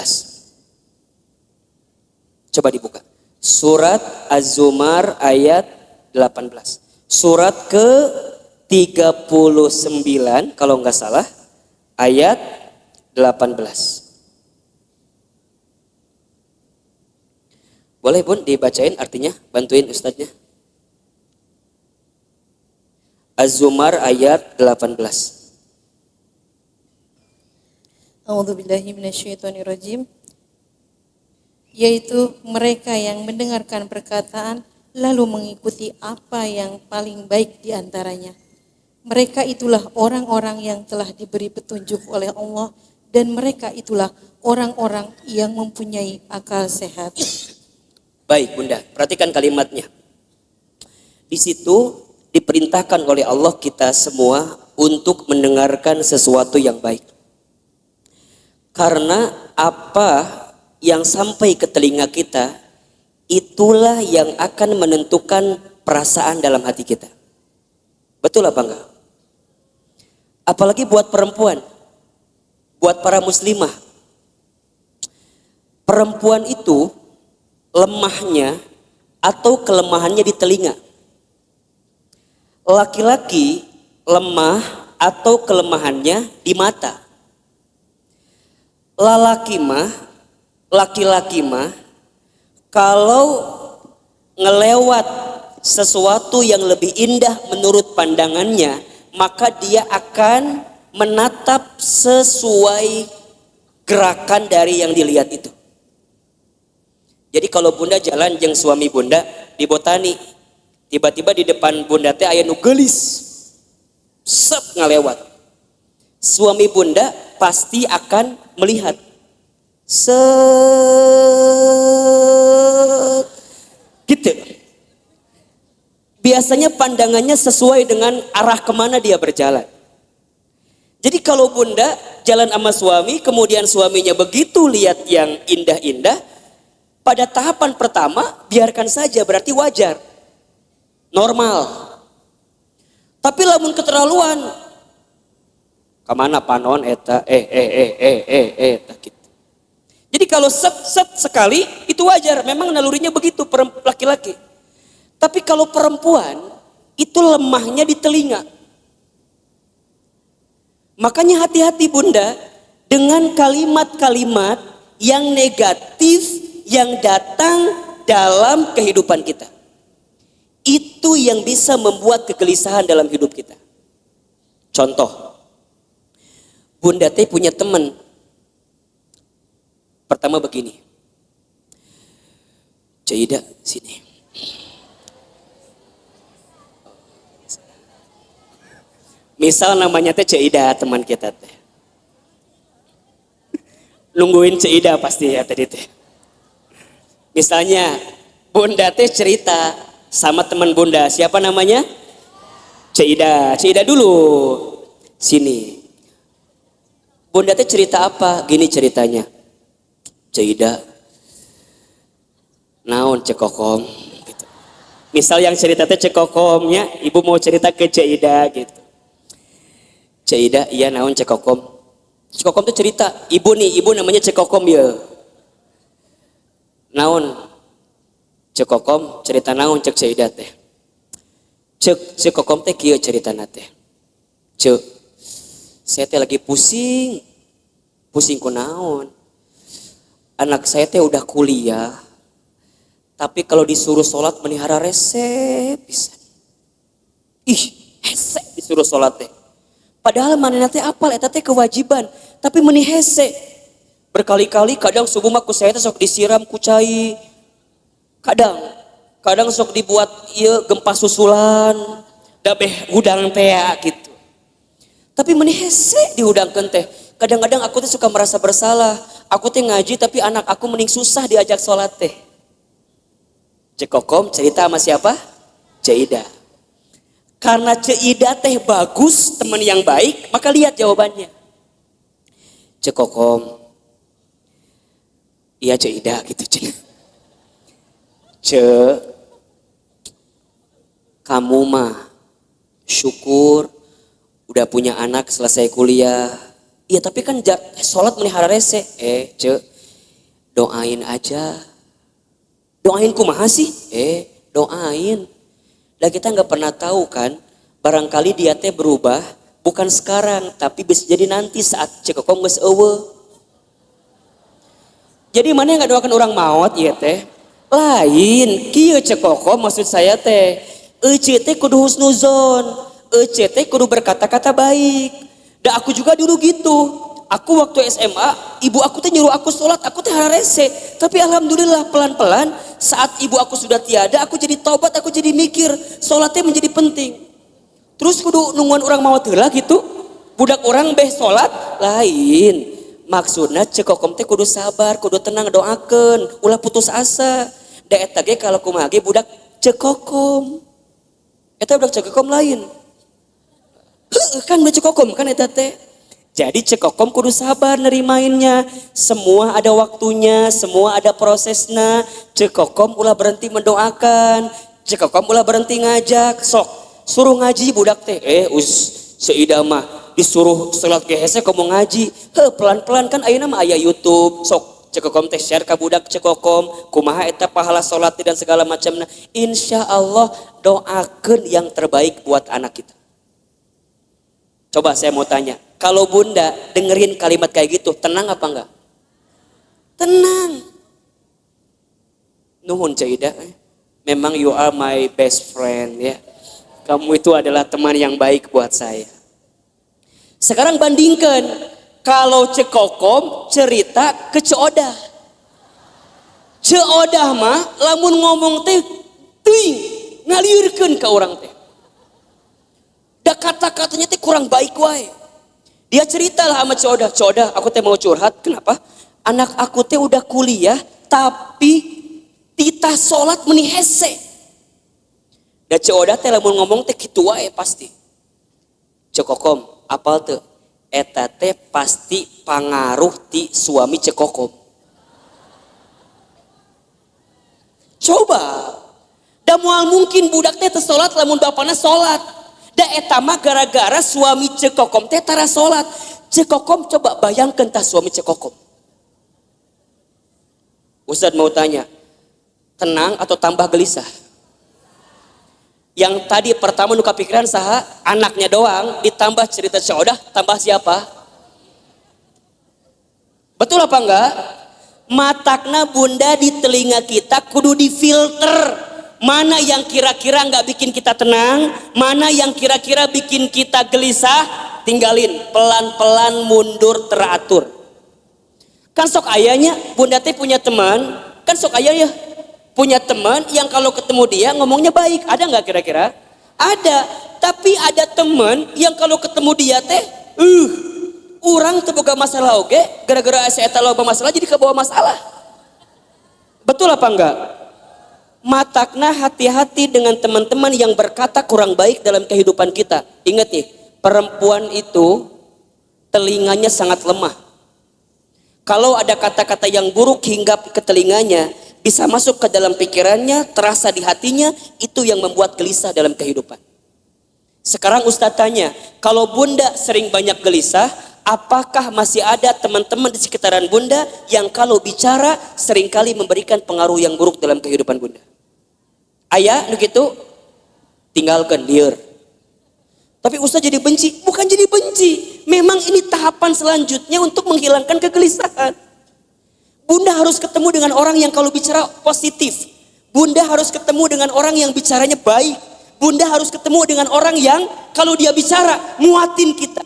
Coba dibuka. Surat Az-Zumar ayat 18. Surat ke 39 kalau nggak salah, ayat 18. Boleh bun dibacain artinya, bantuin ustadznya. Az-Zumar ayat 18. A'udzubillahi minasyaitonirrajim. Yaitu mereka yang mendengarkan perkataan lalu mengikuti apa yang paling baik di antaranya. Mereka itulah orang-orang yang telah diberi petunjuk oleh Allah dan mereka itulah orang-orang yang mempunyai akal sehat. Baik bunda, perhatikan kalimatnya. Di situ diperintahkan oleh Allah kita semua untuk mendengarkan sesuatu yang baik. Karena apa yang sampai ke telinga kita, itulah yang akan menentukan perasaan dalam hati kita. Betul apa enggak? Apalagi buat perempuan, buat para muslimah. Perempuan itu lemahnya atau kelemahannya di telinga. Laki-laki lemah atau kelemahannya di mata. Laki-laki mah kalau ngelewat sesuatu yang lebih indah menurut pandangannya, maka dia akan menatap sesuai gerakan dari yang dilihat itu. Jadi kalau bunda jalan jeung suami bunda di botani, tiba-tiba di depan bunda teh aya nu geulis, sep ngalewat. Suami bunda pasti akan melihat, gitu. Biasanya pandangannya sesuai dengan arah kemana dia berjalan. Jadi kalau bunda jalan sama suami, kemudian suaminya begitu lihat yang indah-indah, pada tahapan pertama biarkan saja, berarti wajar, normal. Tapi lamun keterlaluan, kemana panon eta, eta gitu. Jadi kalau set sekali itu wajar, memang nalurinya begitu laki-laki. Tapi kalau perempuan itu lemahnya di telinga. Makanya hati-hati bunda dengan kalimat-kalimat yang negatif yang datang dalam kehidupan kita. Itu yang bisa membuat kegelisahan dalam hidup kita. Contoh, bunda teh punya teman. Pertama begini, Cik Ida, sini. Misal namanya teh Cik Ida, teman kita teh. Nungguin Cik Ida pasti ya tadi teh. Misalnya Bunda teh cerita sama teman Bunda, siapa namanya? Cik Ida. Cik Ida dulu. Sini. Bunda teh cerita apa? Gini ceritanya. Cik Ida, naon Cek Kokom gitu. Misal yang cerita teh Cek Kokomnya, ibu mau cerita ke Cik Ida gitu. Cik Ida, iya naon Cek Kokom. Cek Kokom tuh cerita, ibu namanya Cek Kokom ya. Naon Cek Kokom cerita naon Cek Cik Ida teh. Cek Kokom teh kieu ceritana teh. Cek, saya teh lagi pusing ku naon. Anak saya teh udah kuliah, tapi kalau disuruh sholat menihara rese bisa. Ih, hese disuruh sholat teh. Padahal manehna teh apal eta teh kewajiban, tapi meuni hese. Berkali-kali kadang subuh mah ku saya teh sok disiram ku cai. Kadang sok dibuat ieu gempa susulan, da beh hudang teh gitu. Tapi meuni hese dihudangkeun teh. Kadang-kadang aku tuh suka merasa bersalah. Aku teh ngaji tapi anak aku mending susah diajak sholat teh. Cek Kokom cerita sama siapa? Cik Ida. Karena Cik Ida teh bagus, teman yang baik, maka lihat jawabannya. Cek Kokom, iya Cik Ida gitu. Cek, kamu mah syukur udah punya anak selesai kuliah. Iya tapi kan sholat melihara rese. Cek, doain aja. Doain kumaha sih? Doain. Dan kita nggak pernah tahu kan, barangkali dia teh berubah, bukan sekarang, tapi bisa jadi nanti saat Cek Kokom geus eueuh. Jadi mana yang nggak doakan orang maut ya teh? Lain, kieu Cek Kokom maksud saya teh, ece teh kudu husnuzon, ece teh kudu berkata-kata baik. Dan aku juga dulu gitu. Aku waktu SMA, ibu aku teh nyuruh aku sholat, aku teh hararese. Tapi alhamdulillah pelan-pelan saat ibu aku sudah tiada, aku jadi taubat, aku jadi mikir sholatnya menjadi penting. Terus kudu nungguan orang mau heula gitu. Budak orang beh sholat lain. Maksudnya Cek Kokom teh kudu sabar, kudu tenang doakeun, ulah putus asa. Da eta ge kalau kumaha ge budak Cek Kokom. Eta budak Cek Kokom lain. Kan udah Cek Kokom kan eta teh. Jadi Cek Kokom kudu sabar nerimainnya. Semua ada waktunya, semua ada prosesnya. Cek Kokom ulah berhenti mendoakan. Cek Kokom ulah berhenti ngajak. Sok suruh ngaji budak teh. Seida mah disuruh salat ge hese komo ngaji. Pelan-pelan kan ayeuna mah aya YouTube. Sok Cek Kokom teh share ka budak Cek Kokom kumaha eta pahala salat dan segala macamna. Insya Allah doakeun yang terbaik buat anak kita. Coba saya mau tanya, kalau Bunda dengerin kalimat kayak gitu, tenang apa enggak? Tenang. Nuhun Cik Ida, memang you are my best friend ya. Kamu itu adalah teman yang baik buat saya. Sekarang bandingkan, kalau Cek Kokom cerita ke Cek Odah. Cek Odah mah, lamun ngomong teh, tuing, ngaliurkeun ke orang teh. Da kata-katanya teh kurang baik wae. Dia ceritalah sama Cek Odah, Cek Odah, aku teh mau curhat, kenapa? Anak aku teh udah kuliah, tapi titah sholat meni hese. Da Cek Odah teh lamun ngomong teh kitu wae pasti. Cek Kokom, apal teu? Eta teh pasti pangaruh ti suami Cek Kokom. Coba, da moal mungkin budak teh teu sholat lamun bapana sholat. Da eta mah gara-gara suami Cek Kokom teh tara salat. Cek Kokom coba bayangkeun tah suami Cek Kokom. Ustaz mau tanya, tenang atau tambah gelisah? Yang tadi pertama nu kapikiran saha? Anaknya doang, ditambah cerita Cek Odah, tambah siapa? Betul apa enggak? Matakna Bunda di telinga kita kudu difilter. Mana yang kira-kira nggak bikin kita tenang, mana yang kira-kira bikin kita gelisah, tinggalin, pelan-pelan mundur teratur. Kan sok ayahnya, Bunda teh punya teman, kan sok ayah ya, Punya teman yang kalau ketemu dia ngomongnya baik, ada nggak kira-kira? Ada. Tapi ada teman yang kalau ketemu dia teh, orang terbuka masalah oke, gara-gara saya loba masalah jadi kebawa masalah. Betul apa enggak? Matakna hati-hati dengan teman-teman yang berkata kurang baik dalam kehidupan kita. Ingat nih, perempuan itu telinganya sangat lemah. Kalau ada kata-kata yang buruk hinggap ke telinganya, bisa masuk ke dalam pikirannya, terasa di hatinya, itu yang membuat gelisah dalam kehidupan. Sekarang Ustadz tanya, kalau bunda sering banyak gelisah, apakah masih ada teman-teman di sekitaran bunda yang kalau bicara seringkali memberikan pengaruh yang buruk dalam kehidupan bunda? Ayah, begitu, tinggalkan liar. Tapi Ustadz jadi benci, bukan jadi benci. Memang ini tahapan selanjutnya untuk menghilangkan kegelisahan. Bunda harus ketemu dengan orang yang kalau bicara positif. Bunda harus ketemu dengan orang yang bicaranya baik. Bunda harus ketemu dengan orang yang kalau dia bicara muatin kita.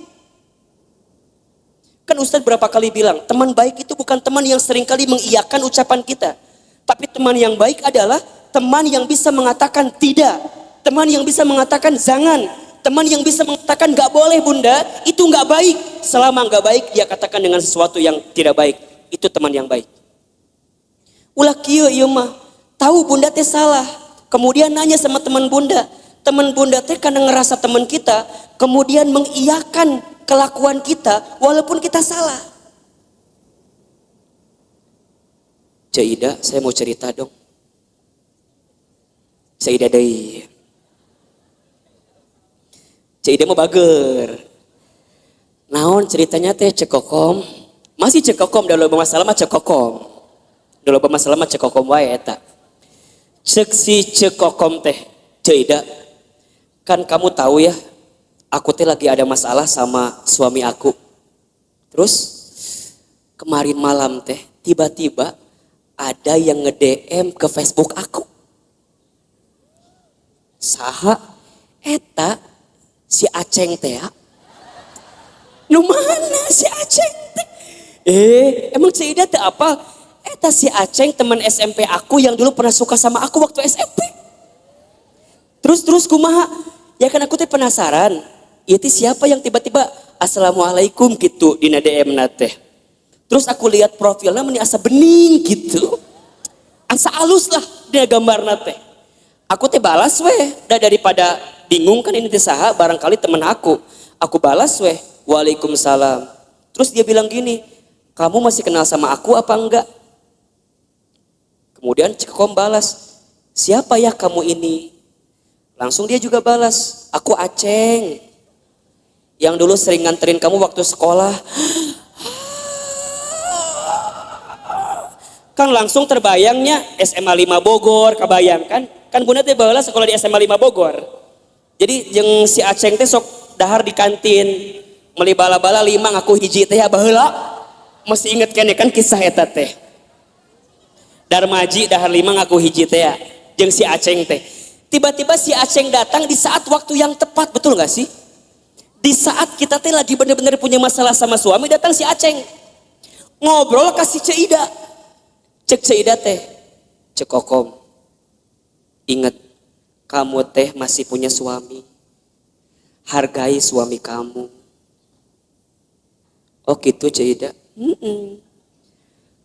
Kan Ustadz berapa kali bilang, teman baik itu bukan teman yang seringkali mengiyakan ucapan kita. Tapi teman yang baik adalah teman yang bisa mengatakan tidak. Teman yang bisa mengatakan jangan. Teman yang bisa mengatakan gak boleh bunda, itu gak baik. Selama gak baik, dia katakan dengan sesuatu yang tidak baik. Itu teman yang baik. Ulah kieu ieu mah, tahu bunda teh salah. Kemudian nanya sama teman bunda. Teman bunda teh karena ngerasa teman kita, kemudian mengiyakan kelakuan kita walaupun kita salah. Cik Ida, saya mau cerita dong. Cik Ida deui. Cik Ida mau bager. Naon ceritanya teh cekokom. Masih cekokom dalam masalah mah cekokom. Dalam masalah mah cekokom wae eta. Cek si cekokom teh. Cik Ida, kan kamu tahu ya, aku teh lagi ada masalah sama suami aku. Terus kemarin malam teh tiba-tiba ada yang nge-DM ke Facebook aku. Saha eta si Aceng teh ya. Nu mana si Aceng teh? Emang Cik Ida teh apa? Eta si Aceng teman SMP aku yang dulu pernah suka sama aku waktu SMP. Terus kumaha? Ya kan aku teh penasaran. Itu siapa yang tiba-tiba assalamualaikum gitu di DM teh. Terus aku lihat profilnya meni asa bening gitu. Asa alus lah dia gambar teh. Aku teh balas weh, daripada bingung kan ini teh saha, barangkali temen aku. Aku balas weh, waalaikumsalam. Terus dia bilang gini, kamu masih kenal sama aku apa enggak? Kemudian Cekom balas, siapa ya kamu ini? Langsung dia juga balas, aku Aceng. Yang dulu sering nganterin kamu waktu sekolah. Kan langsung terbayangnya SMA 5 Bogor, kebayang kan? Kan bunda teh baheula sekolah di SMA 5 Bogor. Jadi jeung si Aceng teh sok dahar di kantin, meuli bala-bala 5 ngaku hiji teh ya baheula. Masih inget kene kan kisah eta teh. Darmaji dahar 5 ngaku hiji teh ya, jeung si Aceng teh. Tiba-tiba si Aceng datang di saat waktu yang tepat, betul gak sih? Di saat kita teh lagi bener-bener punya masalah sama suami, datang si Aceng. Ngobrol kasih Cik Ida. Cek Cik Ida teh, cek Kokom, ingat kamu teh masih punya suami, hargai suami kamu. Oh gitu Cik Ida.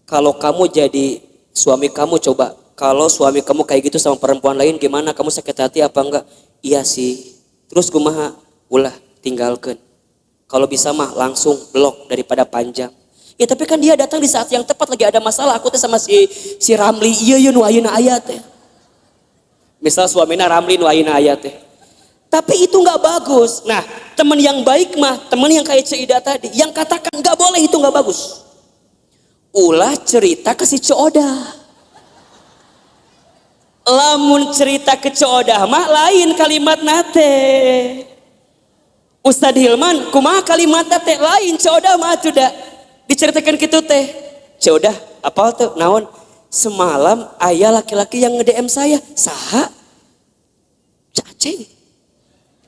Kalau kamu jadi suami kamu, coba kalau suami kamu kayak gitu sama perempuan lain gimana, kamu sakit hati apa enggak? Iya sih. Terus kumaha? Ulah tinggalkan. Kalau bisa mah langsung blok daripada panjang. Ya tapi kan dia datang di saat yang tepat, lagi ada masalah. Aku teh sama si Ramli, iya nu ayeuna aya teh. Misal suamina Ramli nu ayeuna aya teh. Tapi itu nggak bagus. Nah, teman yang baik mah, teman yang kayak Cik Ida tadi, yang katakan nggak boleh itu nggak bagus. Ulah cerita ke si Cioda. Lamun cerita ke Cioda mah lain kalimat nate. Ustadz Hilman, kumaha kalimat teh lain Cioda mah tuh dah. Diceritakan gitu teh, Cioda, apal tuh, naon? Semalam ayah laki-laki yang nge-DM saya, saha? Aceng.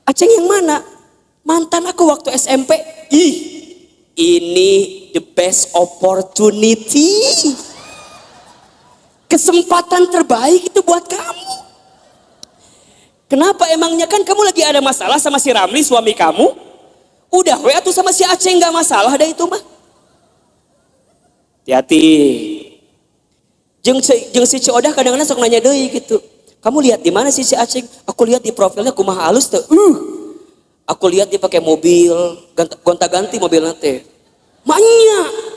Aceng yang mana? Mantan aku waktu SMP. Ih, ini the best opportunity. Kesempatan terbaik itu buat kamu. Kenapa emangnya? Kan kamu lagi ada masalah sama si Ramli suami kamu. Udah we atuh sama si Aceh nggak masalah ada itu mah. Hati-hati. Jeung si Ciodah kadang-kadang sok nanya deui gitu. Kamu lihat di mana sih si Aceh? Aku lihat di profilnya kumaha halus tuh. Aku lihat dia pakai mobil, gonta-ganti mobil nanti. Maknya.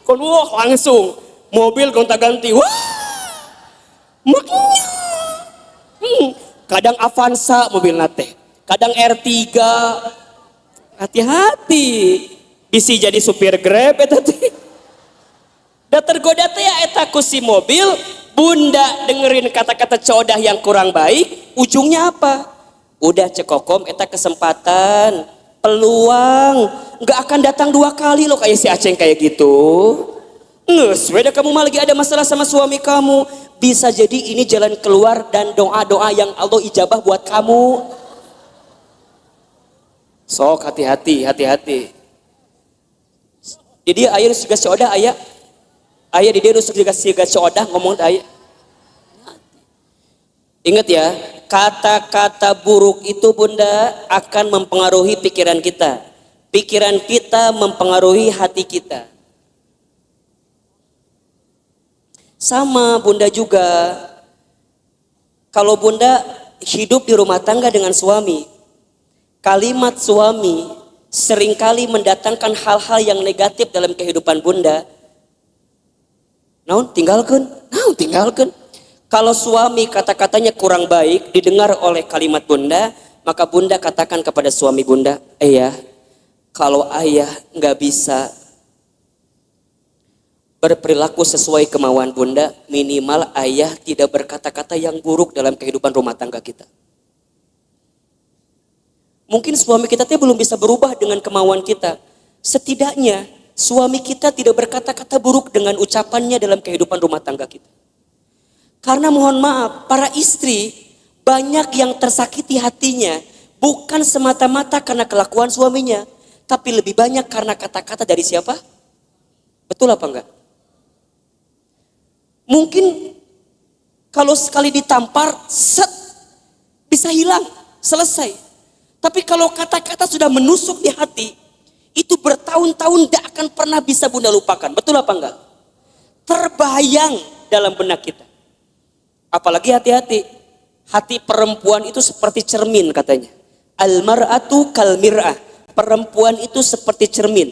Kon wah langsung mobil gonta-ganti. Wah. Maknya. Kadang Avanza mobil nate. Kadang R3. Hati-hati. Bisi jadi supir Grab eta teh. Da tergoda teh ya eta ku si mobil, bunda dengerin kata-kata Ciodah yang kurang baik, ujungnya apa? Udah cekokom eta kesempatan, peluang, nggak akan datang 2 kali loh kayak si Aceh kayak gitu. Nges, beda kamu mah lagi ada masalah sama suami kamu, bisa jadi ini jalan keluar dan doa-doa yang Allah ijabah buat kamu. Sok hati-hati. Jadi ayah juga Ciodah ayah di dia rusuk juga siga Ciodah ngomong ayah. Ingat ya, kata-kata buruk itu bunda akan mempengaruhi pikiran kita. Pikiran kita mempengaruhi hati kita. Sama bunda juga, kalau bunda hidup di rumah tangga dengan suami, kalimat suami seringkali mendatangkan hal-hal yang negatif dalam kehidupan bunda. Tinggalkan. Kalau suami kata-katanya kurang baik didengar oleh kalimat bunda, maka bunda katakan kepada suami bunda, kalau ayah nggak bisa berperilaku sesuai kemauan bunda, minimal ayah tidak berkata-kata yang buruk dalam kehidupan rumah tangga kita. Mungkin suami kita belum bisa berubah dengan kemauan kita. Setidaknya suami kita tidak berkata-kata buruk dengan ucapannya dalam kehidupan rumah tangga kita. Karena mohon maaf, para istri banyak yang tersakiti hatinya bukan semata-mata karena kelakuan suaminya, tapi lebih banyak karena kata-kata dari siapa? Betul apa enggak? Mungkin kalau sekali ditampar, bisa hilang, selesai. Tapi kalau kata-kata sudah menusuk di hati, itu bertahun-tahun tidak akan pernah bisa bunda lupakan. Betul apa enggak? Terbayang dalam benak kita. Apalagi hati-hati. Hati perempuan itu seperti cermin katanya. Al-mar'atu kal mir'ah. Perempuan itu seperti cermin.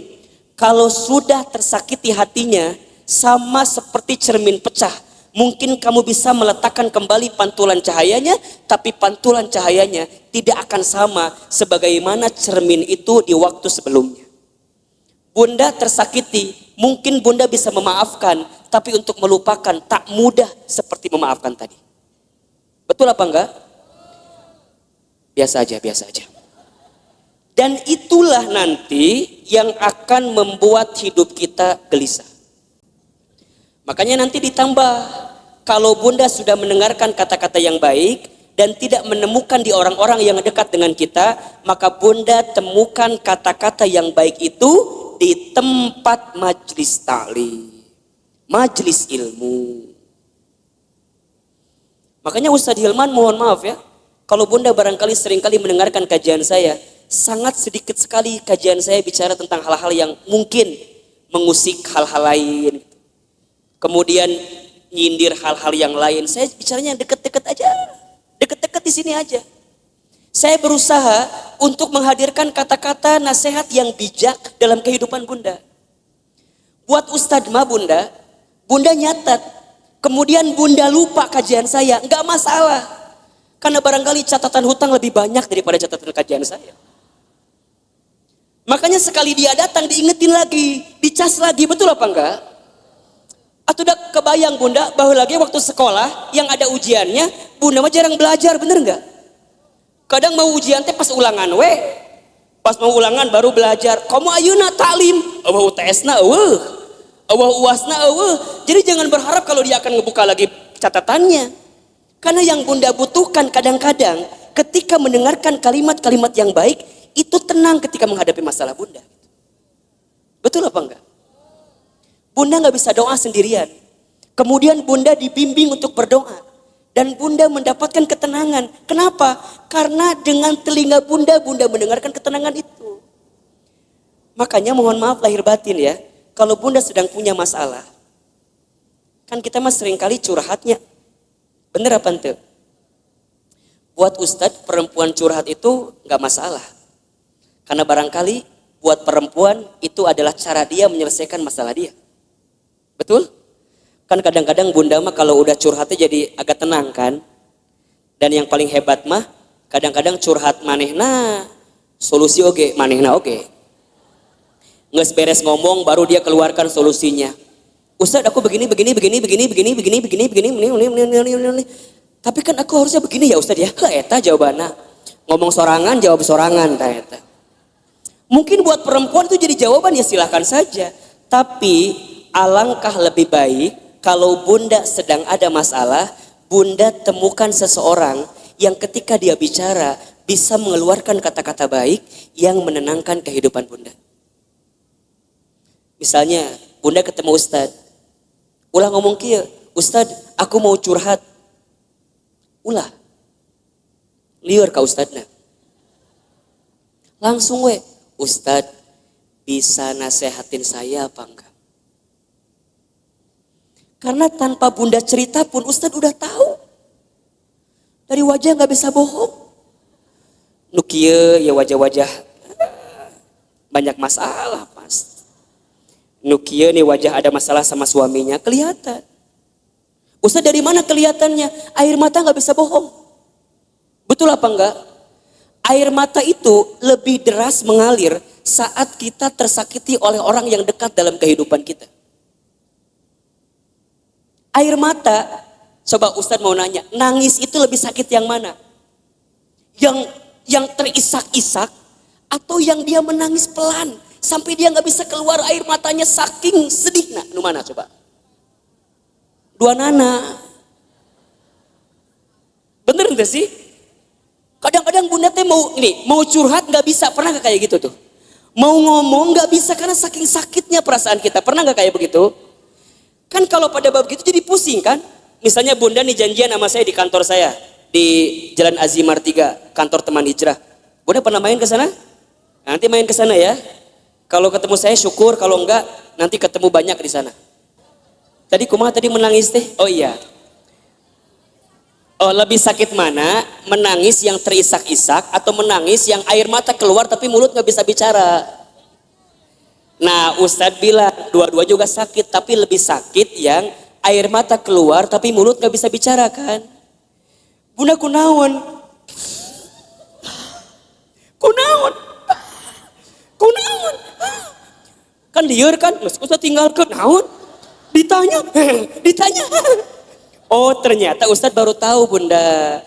Kalau sudah tersakiti hatinya, sama seperti cermin pecah. Mungkin kamu bisa meletakkan kembali pantulan cahayanya, tapi pantulan cahayanya tidak akan sama sebagaimana cermin itu di waktu sebelumnya. Bunda tersakiti, mungkin bunda bisa memaafkan, tapi untuk melupakan tak mudah seperti memaafkan tadi. Betul apa enggak? Biasa aja. Dan itulah nanti yang akan membuat hidup kita gelisah. Makanya nanti ditambah, kalau bunda sudah mendengarkan kata-kata yang baik dan tidak menemukan di orang-orang yang dekat dengan kita, maka bunda temukan kata-kata yang baik itu di tempat majelis ta'lim, majelis ilmu. Makanya Ustadz Hilman mohon maaf ya, kalau bunda barangkali seringkali mendengarkan kajian saya, sangat sedikit sekali kajian saya bicara tentang hal-hal yang mungkin mengusik hal-hal lain. Kemudian nyindir hal-hal yang lain. Saya bicaranya deket-deket aja, deket-deket di sini aja. Saya berusaha untuk menghadirkan kata-kata nasihat yang bijak dalam kehidupan bunda. Buat Ustadz mah bunda nyatat. Kemudian bunda lupa kajian saya, enggak masalah. Karena barangkali catatan hutang lebih banyak daripada catatan kajian saya. Makanya sekali dia datang diingetin lagi, dicas lagi, betul apa enggak? Atau udah kebayang bunda bahwa lagi waktu sekolah yang ada ujiannya, bunda mah jarang belajar, bener enggak? Kadang mau ujian teh pas ulangan pas mau ulangan baru belajar. Kamu ayeuna taklim, eueuh UTS-na eueuh, UAS-na eueuh. Jadi jangan berharap kalau dia akan ngebuka lagi catatannya. Karena yang bunda butuhkan kadang-kadang ketika mendengarkan kalimat-kalimat yang baik, itu tenang ketika menghadapi masalah bunda. Betul apa enggak? Bunda nggak bisa doa sendirian. Kemudian bunda dibimbing untuk berdoa. Dan bunda mendapatkan ketenangan. Kenapa? Karena dengan telinga bunda, bunda mendengarkan ketenangan itu. Makanya mohon maaf lahir batin ya. Kalau bunda sedang punya masalah. Kan kita mah seringkali curhatnya. Bener apa ente? Buat ustadz perempuan curhat itu gak masalah. Karena barangkali buat perempuan itu adalah cara dia menyelesaikan masalah dia. Betul? Kan kadang-kadang bunda mah kalau udah curhatnya jadi agak tenang kan. Dan yang paling hebat mah kadang-kadang curhat manehna solusi oge, manehna oge. Nges beres ngomong baru dia keluarkan solusinya. Ustadz aku begini. Tapi kan aku harusnya begini ya Ustadz ya. Eta jawabannya. Ngomong sorangan jawab sorangan ta eta. Mungkin buat perempuan itu jadi jawaban ya silahkan saja. Tapi alangkah lebih baik kalau bunda sedang ada masalah, bunda temukan seseorang yang ketika dia bicara bisa mengeluarkan kata-kata baik yang menenangkan kehidupan bunda. Misalnya bunda ketemu Ustadz, ulah ngomong kieu, Ustadz aku mau curhat. Ulah, liur ka Ustadzna. Langsung we, Ustadz bisa nasehatin saya apa enggak? Karena tanpa bunda cerita pun Ustadz udah tahu. Dari wajah gak bisa bohong. Nu kieu ya wajah-wajah banyak masalah pas. Nu kieu nih wajah ada masalah sama suaminya kelihatan. Ustadz dari mana kelihatannya? Air mata gak bisa bohong. Betul apa enggak? Air mata itu lebih deras mengalir saat kita tersakiti oleh orang yang dekat dalam kehidupan kita. Air mata, coba Ustadz mau nanya, nangis itu lebih sakit yang mana? Yang terisak-isak atau yang dia menangis pelan sampai dia nggak bisa keluar air matanya saking sedih? Nah, nu mana coba? Dua nana. Bener nggak sih? Kadang-kadang bunda teh mau curhat nggak bisa, pernah nggak kayak gitu tuh? Mau ngomong nggak bisa karena saking sakitnya perasaan kita, pernah nggak kayak begitu? Kan kalau pada bab gitu jadi pusing kan? Misalnya bunda nih janjian sama saya di kantor saya. Di Jalan Azimar 3, kantor teman hijrah. Bunda pernah main ke sana? Nanti main ke sana ya. Kalau ketemu saya syukur, kalau enggak nanti ketemu banyak di sana. Tadi kumaha tadi menangis teh? Oh iya. Oh lebih sakit mana? Menangis yang terisak-isak atau menangis yang air mata keluar tapi mulut nggak bisa bicara? Nah Ustadz bilang dua-dua juga sakit, tapi lebih sakit yang air mata keluar tapi mulut gak bisa bicara kan. Bunda kunaon kan liur kan, Ustadz tinggal ke naon ditanya. Oh ternyata Ustadz baru tahu bunda,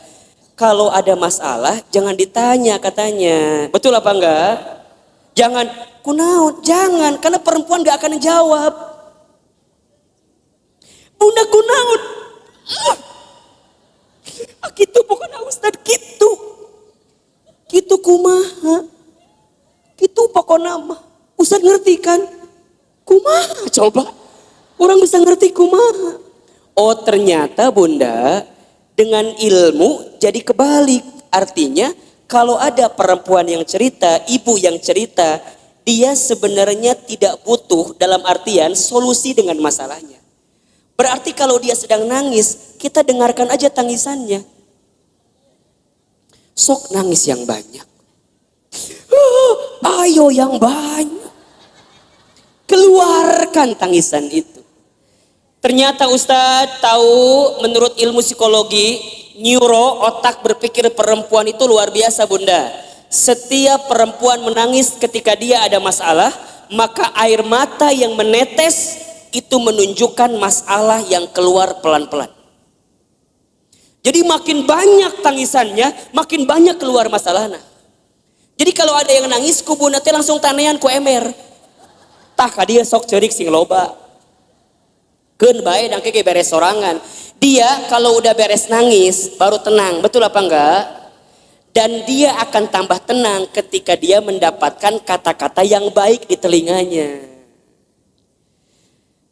kalau ada masalah jangan ditanya katanya. Betul apa enggak? Jangan kunaon, jangan, karena perempuan gak akan jawab. Bunda kunaon, gitu bukan Ustadz, gitu kumaha, gitu pokoknya mah. Ustadz ngerti kan? Kumaha coba, orang bisa ngerti kumaha. Oh ternyata bunda, dengan ilmu jadi kebalik. Artinya kalau ada perempuan yang cerita, ibu yang cerita, dia sebenarnya tidak butuh dalam artian solusi dengan masalahnya. Berarti kalau dia sedang nangis, kita dengarkan aja tangisannya. Sok nangis yang banyak. Ayo yang banyak. Keluarkan tangisan itu. Ternyata Ustadz tahu menurut ilmu psikologi, neuro otak berpikir perempuan itu luar biasa bunda. Setiap perempuan menangis ketika dia ada masalah, maka air mata yang menetes itu menunjukkan masalah yang keluar pelan-pelan. Jadi makin banyak tangisannya, makin banyak keluar masalahnya. Jadi kalau ada yang nangis, kubu nanti langsung tanean ku emer. Tah ka dia sok cerik sing loba. Keun bae dan keke beres sorangan. Dia kalau udah beres nangis baru tenang, betul apa enggak? Dan dia akan tambah tenang ketika dia mendapatkan kata-kata yang baik di telinganya.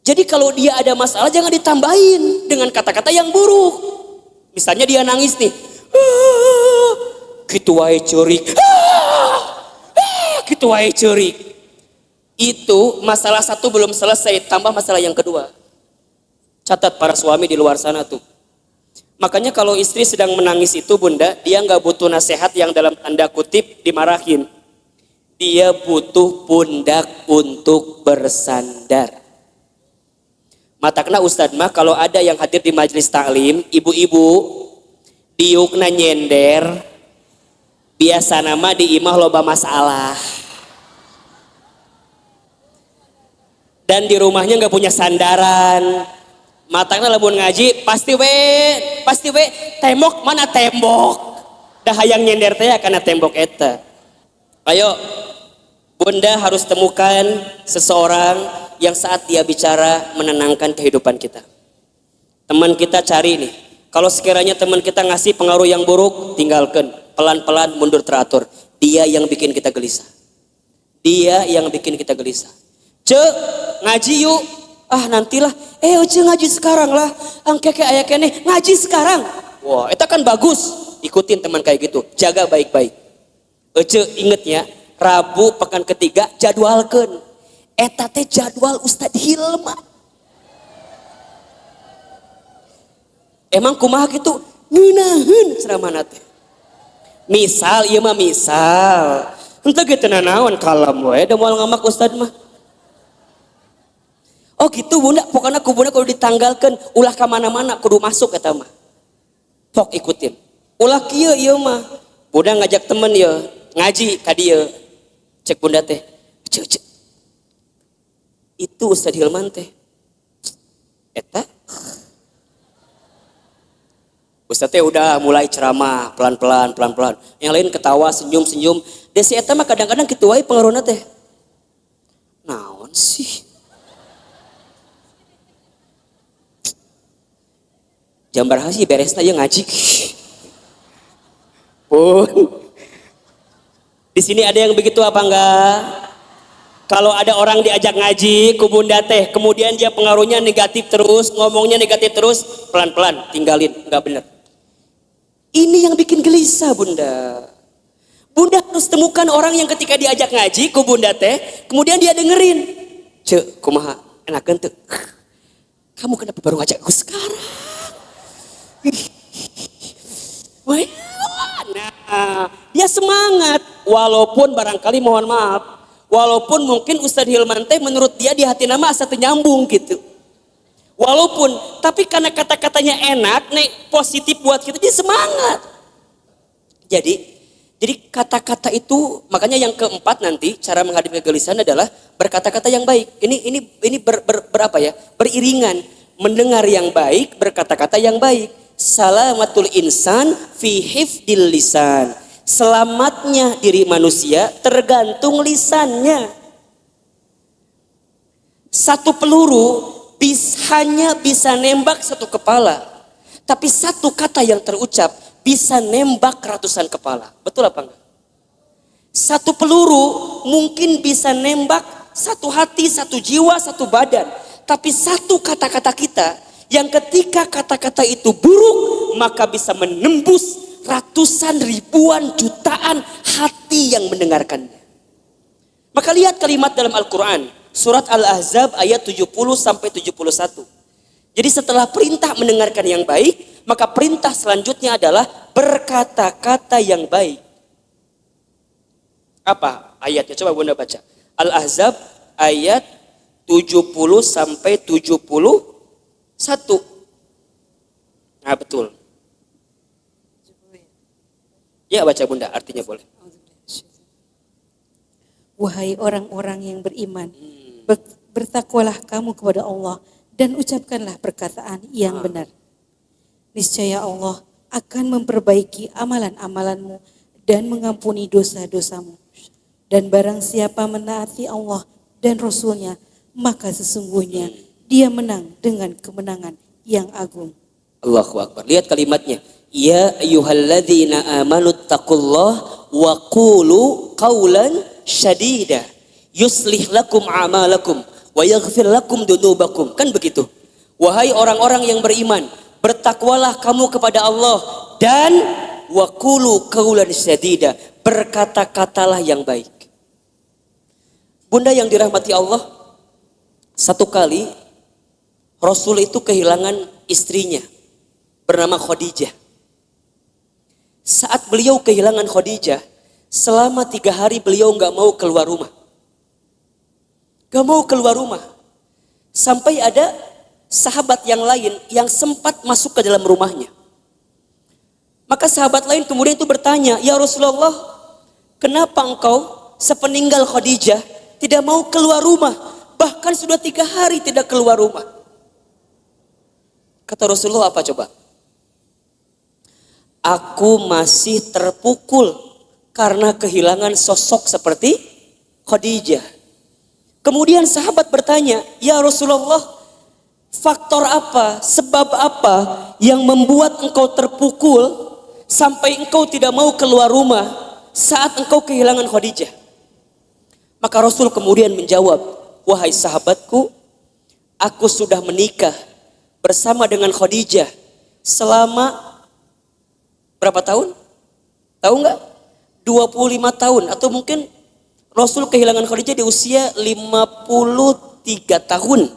Jadi kalau dia ada masalah jangan ditambahin dengan kata-kata yang buruk. Misalnya dia nangis nih, gitu wae ceurik, gitu wae ceurik. Itu masalah satu belum selesai, tambah masalah yang kedua. Catat para suami di luar sana tuh. Makanya kalau istri sedang menangis itu bunda, dia nggak butuh nasihat yang dalam tanda kutip dimarahin. Dia butuh pundak untuk bersandar. Matakna Ustadz mah kalau ada yang hadir di majelis taklim, ibu-ibu diukna nyender, biasa nama di imah loba masalah. Dan di rumahnya nggak punya sandaran. Matakna lamun ngaji pasti we tembok mana tembok. Dah hayang nyender teh karena tembok eta. Ayo bunda harus temukan seseorang yang saat dia bicara menenangkan kehidupan kita. Teman kita cari nih. Kalau sekiranya teman kita ngasih pengaruh yang buruk, tinggalkan. Pelan-pelan mundur teratur. Dia yang bikin kita gelisah. Dia yang bikin kita gelisah. Cek, ngaji yuk. Ah nantilah. Cek ngaji sekarang lah. Angkeke aya keneh ngaji sekarang. Wah, itu kan bagus. Ikutin teman kayak gitu. Jaga baik-baik. Cek inget ya, Rabu pekan ketiga jadwalkan. Eta teh jadwal Ustadz Hilman. Emang kumaha gitu? Ngeunaheun ceramahna teh. Misal ieu mah misal. Henteu kitu nanaon kalam we da moal ngamak Ustadz mah. Oh gitu bunda, pokoknya kubuna kalau ditanggalkan ulah ka mana-mana kudu masuk eta mah. Pok ikutin. Ulah kieu ieu mah. Bunda ngajak temen ye ngaji ka dieu. Cek bunda teh. Cek. Itu Ustadz Hilman teh. Eta Ustadz teh udah mulai ceramah pelan-pelan. Yang lain ketawa senyum. Desi eta mah kadang-kadang kitu wae pengaruhna teh. Naon sih? Jambar hasi beresna ya ngaji. Pun. Di sini ada yang begitu apa enggak? Kalau ada orang diajak ngaji ku bunda teh, kemudian dia pengaruhnya negatif terus, ngomongnya negatif terus, pelan-pelan tinggalin, enggak benar. Ini yang bikin gelisah bunda. Bunda harus temukan orang yang ketika diajak ngaji ku bunda teh, kemudian dia dengerin. Cek, kumaha, enakeun teu? Kamu kenapa baru ngajak aku sekarang? Nah, dia semangat, walaupun barangkali mohon maaf. Walaupun mungkin Ustadz Hilman teh menurut dia di hati nama asa teu nyambung gitu. Walaupun, tapi karena kata-katanya enak, nek positif buat kita, dia semangat. Jadi kata-kata itu, makanya yang keempat nanti cara menghadapi kegelisahan adalah berkata-kata yang baik. Ini berapa ya? Beriringan, mendengar yang baik, berkata-kata yang baik. Salamatul insan fi hifdil lisan. Selamatnya diri manusia tergantung lisannya. Satu peluru hanya bisa nembak satu kepala. Tapi satu kata yang terucap bisa nembak ratusan kepala. Betul apa enggak? Satu peluru mungkin bisa nembak satu hati, satu jiwa, satu badan. Tapi satu kata-kata kita yang ketika kata-kata itu buruk maka bisa menembus ratusan ribuan jutaan hati yang mendengarkannya. Maka lihat kalimat dalam Al-Quran. Surat Al-Ahzab ayat 70 sampai 71. Jadi setelah perintah mendengarkan yang baik, maka perintah selanjutnya adalah berkata-kata yang baik. Apa ayatnya? Coba bunda baca. Al-Ahzab ayat 70 sampai 71. Nah betul. Ya baca bunda, artinya boleh. Wahai orang-orang yang beriman, bertakwalah kamu kepada Allah dan ucapkanlah perkataan yang benar. Niscaya Allah akan memperbaiki amalan-amalanmu dan mengampuni dosa-dosamu. Dan barang siapa menaati Allah dan Rasulnya, maka sesungguhnya dia menang dengan kemenangan yang agung. Allahu Akbar. Lihat kalimatnya. Ya ayyuhalladzina amanu taqullaha wa qulu qawlan syadida yuslih lakum a'malakum wa yaghfir lakum dunubakum. Kan begitu. Wahai orang-orang yang beriman, bertakwalah kamu kepada Allah dan wa qulu qaulan sadida, berkata-katalah yang baik. Bunda yang dirahmati Allah, satu kali Rasul itu kehilangan istrinya bernama Khadijah. Saat beliau kehilangan Khadijah, selama 3 hari beliau nggak mau keluar rumah. Gak mau keluar rumah. Sampai ada sahabat yang lain yang sempat masuk ke dalam rumahnya. Maka sahabat lain kemudian itu bertanya, ya Rasulullah, kenapa engkau sepeninggal Khadijah tidak mau keluar rumah? Bahkan sudah 3 hari tidak keluar rumah. Kata Rasulullah apa coba? Aku masih terpukul karena kehilangan sosok seperti Khadijah. Kemudian sahabat bertanya, ya Rasulullah, faktor apa, sebab apa yang membuat engkau terpukul sampai engkau tidak mau keluar rumah saat engkau kehilangan Khadijah? Maka Rasul kemudian menjawab, wahai sahabatku, aku sudah menikah bersama dengan Khadijah selama berapa tahun? Tahu nggak? 25 tahun atau mungkin Rasul kehilangan Khadijah di usia 53 tahun.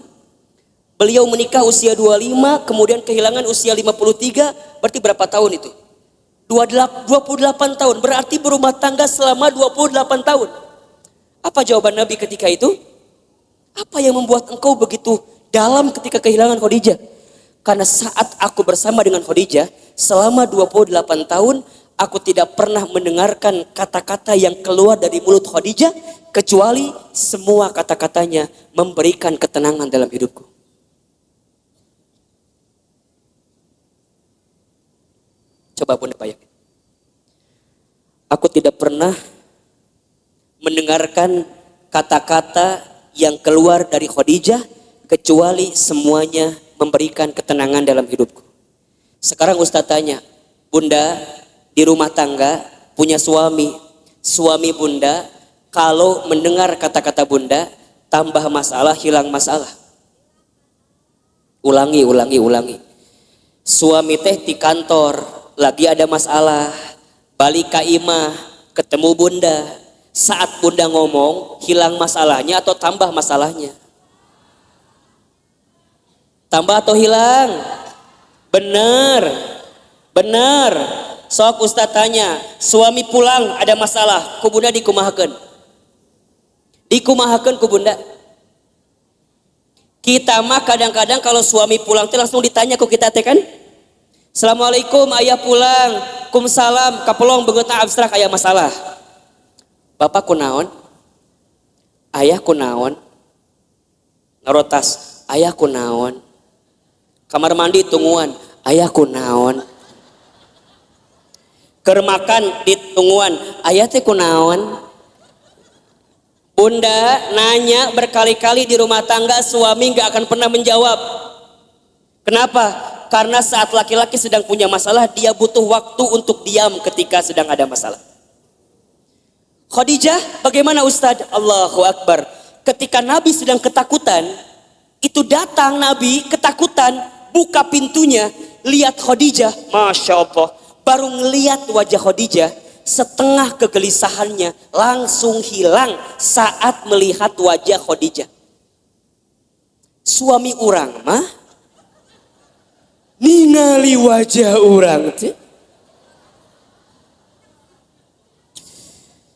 Beliau menikah usia 25, kemudian kehilangan usia 53, berarti berapa tahun itu? 28 tahun, berarti berumah tangga selama 28 tahun. Apa jawaban Nabi ketika itu? Apa yang membuat engkau begitu dalam ketika kehilangan Khadijah? Karena saat aku bersama dengan Khadijah selama 28 tahun, aku tidak pernah mendengarkan kata-kata yang keluar dari mulut Khadijah kecuali semua kata-katanya memberikan ketenangan dalam hidupku. Coba Bunda bayangin. Aku tidak pernah mendengarkan kata-kata yang keluar dari Khadijah kecuali semuanya memberikan ketenangan dalam hidupku. Sekarang Ustaz tanya, Bunda di rumah tangga punya suami. Suami Bunda kalau mendengar kata-kata Bunda tambah masalah, hilang masalah. Ulangi. Suami teh di kantor lagi ada masalah, balik ke imah ketemu Bunda. Saat Bunda ngomong hilang masalahnya atau tambah masalahnya? Tambah atau hilang? Benar. Sok Ustaz tanya, suami pulang ada masalah, ku Bunda dikumahakeun. Dikumahakeun ku Bunda. Kita mah kadang-kadang kalau suami pulang teh langsung ditanya ku kita teh kan? Assalamualaikum, ayah pulang. Kumsalam, kapelong beungeut abstrak aya masalah. Bapak kunaon? Ayah kunaon? Ngarotas, ayah kunaon? Kamar mandi tungguan, ayah kunaon? Keur makan di tungguan, ayah teh kunaon? Bunda nanya berkali-kali di rumah tangga, suami gak akan pernah menjawab. Kenapa? Karena saat laki-laki sedang punya masalah, dia butuh waktu untuk diam ketika sedang ada masalah. Khadijah bagaimana Ustadz? Allahu Akbar. Ketika Nabi sedang ketakutan, itu datang Nabi ketakutan, buka pintunya, lihat Khadijah, Masya Allah. Baru ngelihat wajah Khadijah, setengah kegelisahannya langsung hilang saat melihat wajah Khadijah. Suami orang mah ningali wajah orang teh.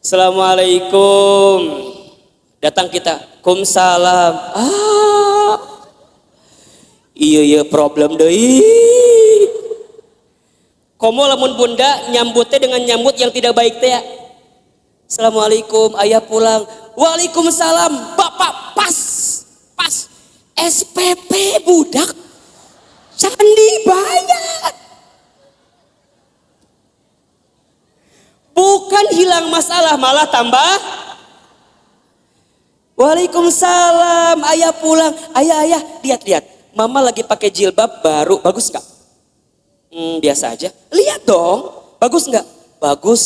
Assalamualaikum. Datang kita, kumsalam. Iya problem deui. Komo lamun Bunda nyambutnya dengan nyambut yang tidak baik teh ya. Assalamualaikum, ayah pulang. Waalaikumsalam, bapak pas SPP budak candi banyak. Bukan hilang masalah, malah tambah. Waalaikumsalam, ayah pulang. Ayah, lihat. Mama lagi pakai jilbab baru, bagus nggak? Biasa aja. Lihat dong, bagus nggak? Bagus,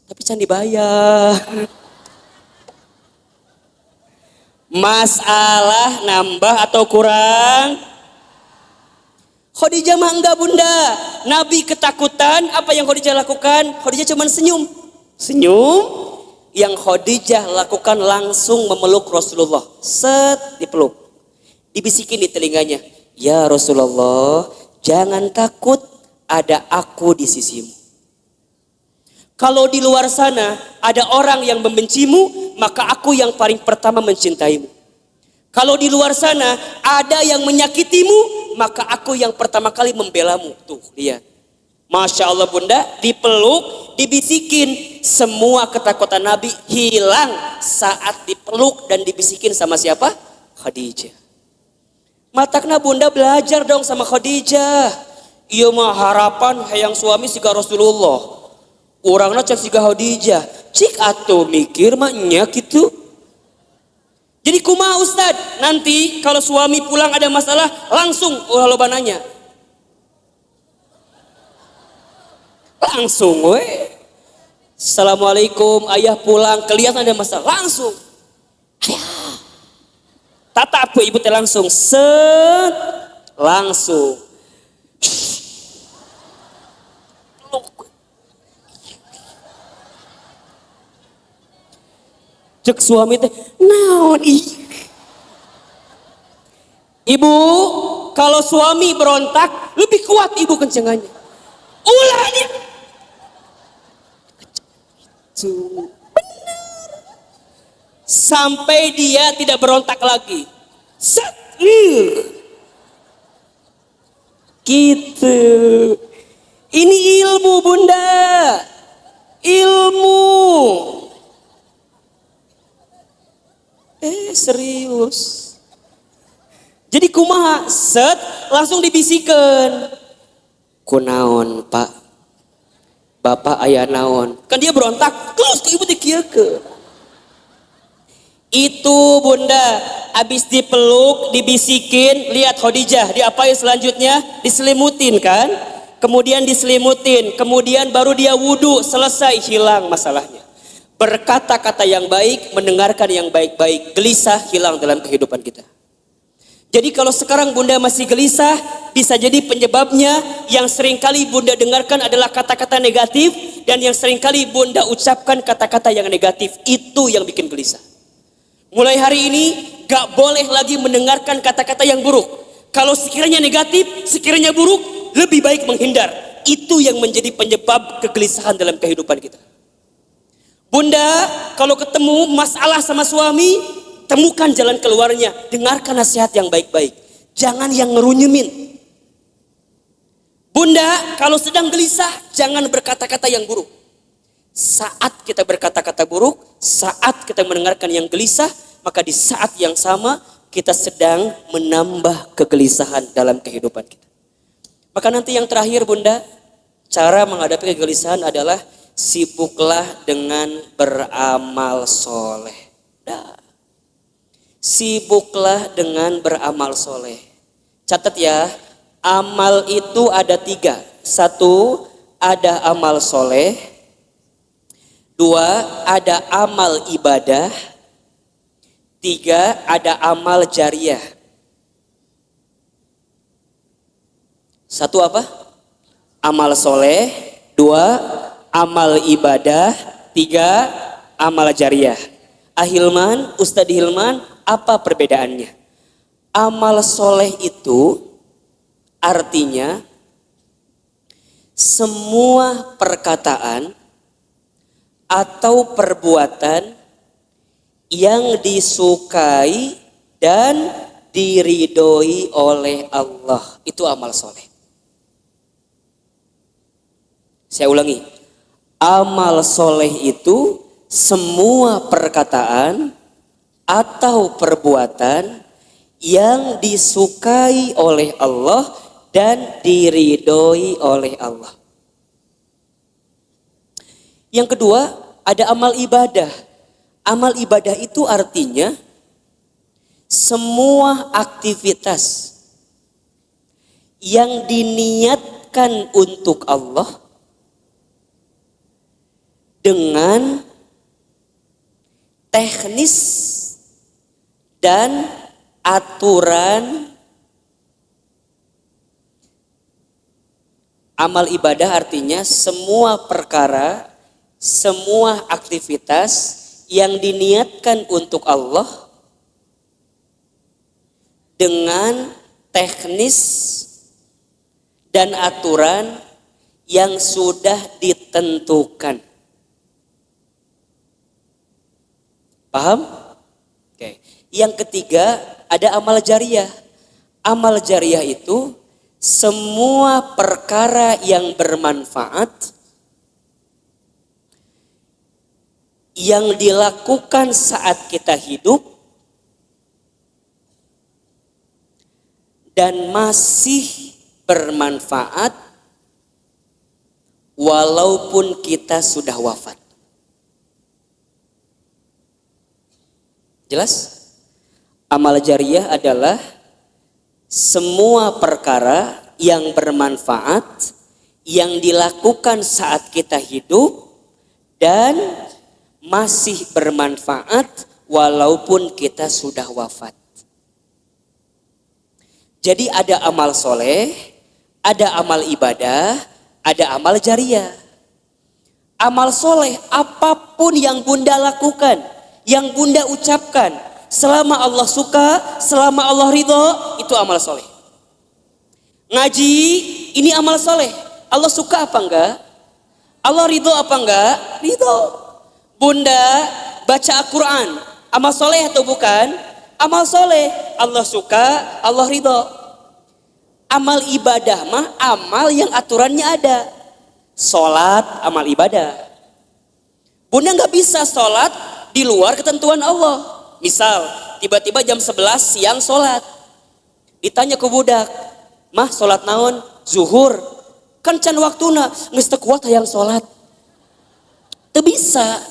tapi can dibayar. Masalah nambah atau kurang? Khadijah mah enggak bunda. Nabi ketakutan, apa yang Khadijah lakukan? Khadijah cuma senyum. Senyum. Yang Khadijah lakukan langsung memeluk Rasulullah. Set, dipeluk. Dibisikin di telinganya. Ya Rasulullah, jangan takut, ada aku di sisimu. Kalau di luar sana ada orang yang membencimu, maka aku yang paling pertama mencintaimu. Kalau di luar sana ada yang menyakitimu, maka aku yang pertama kali membelamu. Tuh, lihat. Masya Allah bunda, dipeluk, dibisikin. Semua ketakutan Nabi hilang saat dipeluk dan dibisikin sama siapa? Khadijah. Matakna bunda belajar dong sama Khadijah. Iya mah harapan hayang suami siga Rasulullah. Orangnya cek siga Khadijah. Cik atuh mikir mah nya gitu. Jadi kumaha Ustad? Nanti kalau suami pulang ada masalah langsung ulah loba nanya. Langsung we. Assalamualaikum, ayah pulang, kelihatan ada masalah langsung. Ayah. Tatap ibu teh langsung. Set. Langsung. Cek suami teh, naon ih. Ibu, kalau suami berontak, lebih kuat ibu kencengannya. Ulah dia. Benar. Sampai dia tidak berontak lagi. Set. Gitu. Ini ilmu bunda. Ilmu. Serius. Jadi kumaha set langsung dibisikan. Kunaon pak, bapak ayah naon. Kan dia berontak, terus ibu dikieukeun. Itu bunda, abis dipeluk, dibisikin, lihat Khadijah, diapain selanjutnya? Diselimutin kan? Kemudian diselimutin, kemudian baru dia wudhu, selesai hilang masalahnya. Berkata-kata yang baik, mendengarkan yang baik-baik, gelisah hilang dalam kehidupan kita. Jadi kalau sekarang bunda masih gelisah, bisa jadi penyebabnya yang seringkali bunda dengarkan adalah kata-kata negatif, dan yang seringkali bunda ucapkan kata-kata yang negatif, itu yang bikin gelisah. Mulai hari ini gak boleh lagi mendengarkan kata-kata yang buruk. Kalau sekiranya negatif, sekiranya buruk, lebih baik menghindar. Itu yang menjadi penyebab kegelisahan dalam kehidupan kita. Bunda, kalau ketemu masalah sama suami, temukan jalan keluarnya. Dengarkan nasihat yang baik-baik. Jangan yang ngerunyumin. Bunda, kalau sedang gelisah, jangan berkata-kata yang buruk. Saat kita berkata-kata buruk, saat kita mendengarkan yang gelisah, maka di saat yang sama, kita sedang menambah kegelisahan dalam kehidupan kita. Maka nanti yang terakhir bunda, cara menghadapi kegelisahan adalah sibuklah dengan beramal soleh. Nah, sibuklah dengan beramal soleh. Catat ya, amal itu ada 3. 1, ada amal soleh. 2, ada amal ibadah. 3, ada amal jariah. 1 apa? Amal soleh. 2, amal ibadah. 3, amal jariah. Ahilman, Ustadz Hilman, apa perbedaannya? Amal soleh itu artinya semua perkataan atau perbuatan yang disukai dan diridhoi oleh Allah. Itu amal soleh. Saya ulangi. Amal soleh itu semua perkataan atau perbuatan yang disukai oleh Allah dan diridhoi oleh Allah. Yang kedua, ada amal ibadah. Amal ibadah itu artinya semua aktivitas yang diniatkan untuk Allah dengan teknis dan aturan. Amal ibadah artinya semua perkara, semua aktivitas yang diniatkan untuk Allah dengan teknis dan aturan yang sudah ditentukan. Paham? Oke. Yang ketiga ada amal jariyah. Amal jariyah itu semua perkara yang bermanfaat yang dilakukan saat kita hidup dan masih bermanfaat walaupun kita sudah wafat. Jelas? Amal jariyah adalah semua perkara yang bermanfaat yang dilakukan saat kita hidup dan masih bermanfaat walaupun kita sudah wafat. Jadi ada amal soleh, ada amal ibadah, ada amal jariyah. Amal soleh apapun yang Bunda lakukan, yang Bunda ucapkan, selama Allah suka, selama Allah ridho, itu amal soleh. Ngaji, ini amal soleh. Allah suka apa enggak? Allah ridho apa enggak? Ridho. Bunda baca Al-Quran, amal soleh atau bukan? Amal soleh. Allah suka, Allah ridho. Amal ibadah mah amal yang aturannya ada. Sholat, amal ibadah. Bunda nggak bisa sholat di luar ketentuan Allah. Misal, tiba-tiba jam 11 siang sholat. Ditanya ke budak, mah sholat naon? Zuhur. Kan can waktuna, geus teu kuat hayang sholat. Teu bisa.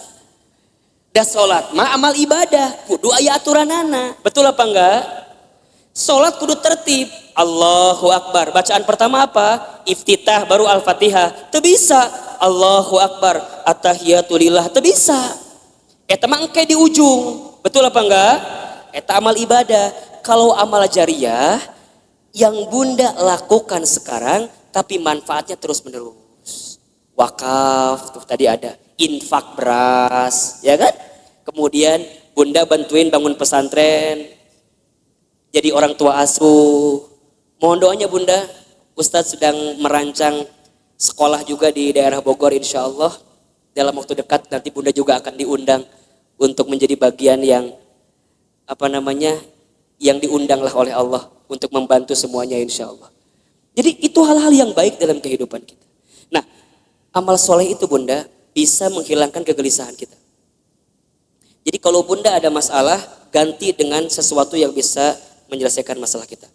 Dah sholat mah amal ibadah, kudu aya aturanana. Betul apa enggak? Sholat kudu tertib. Allahu Akbar. Bacaan pertama apa? Iftitah baru Al-Fatihah. Teu bisa. Allahu Akbar. At-tahiyatulillah. Teu bisa. Eta mah engke di ujung. Betul apa enggak? Eta amal ibadah. Kalau amal jariyah yang Bunda lakukan sekarang tapi manfaatnya terus menerus. Wakaf tuh tadi ada. Infak beras, ya kan? Kemudian Bunda bantuin bangun pesantren. Jadi orang tua asuh. Mohon doanya Bunda, Ustadz sedang merancang sekolah juga di daerah Bogor insya Allah. Dalam waktu dekat nanti Bunda juga akan diundang untuk menjadi bagian yang yang diundanglah oleh Allah untuk membantu semuanya insya Allah. Jadi itu hal-hal yang baik dalam kehidupan kita. Nah, amal soleh itu Bunda bisa menghilangkan kegelisahan kita. Jadi kalau Bunda ada masalah, ganti dengan sesuatu yang bisa menyelesaikan masalah kita.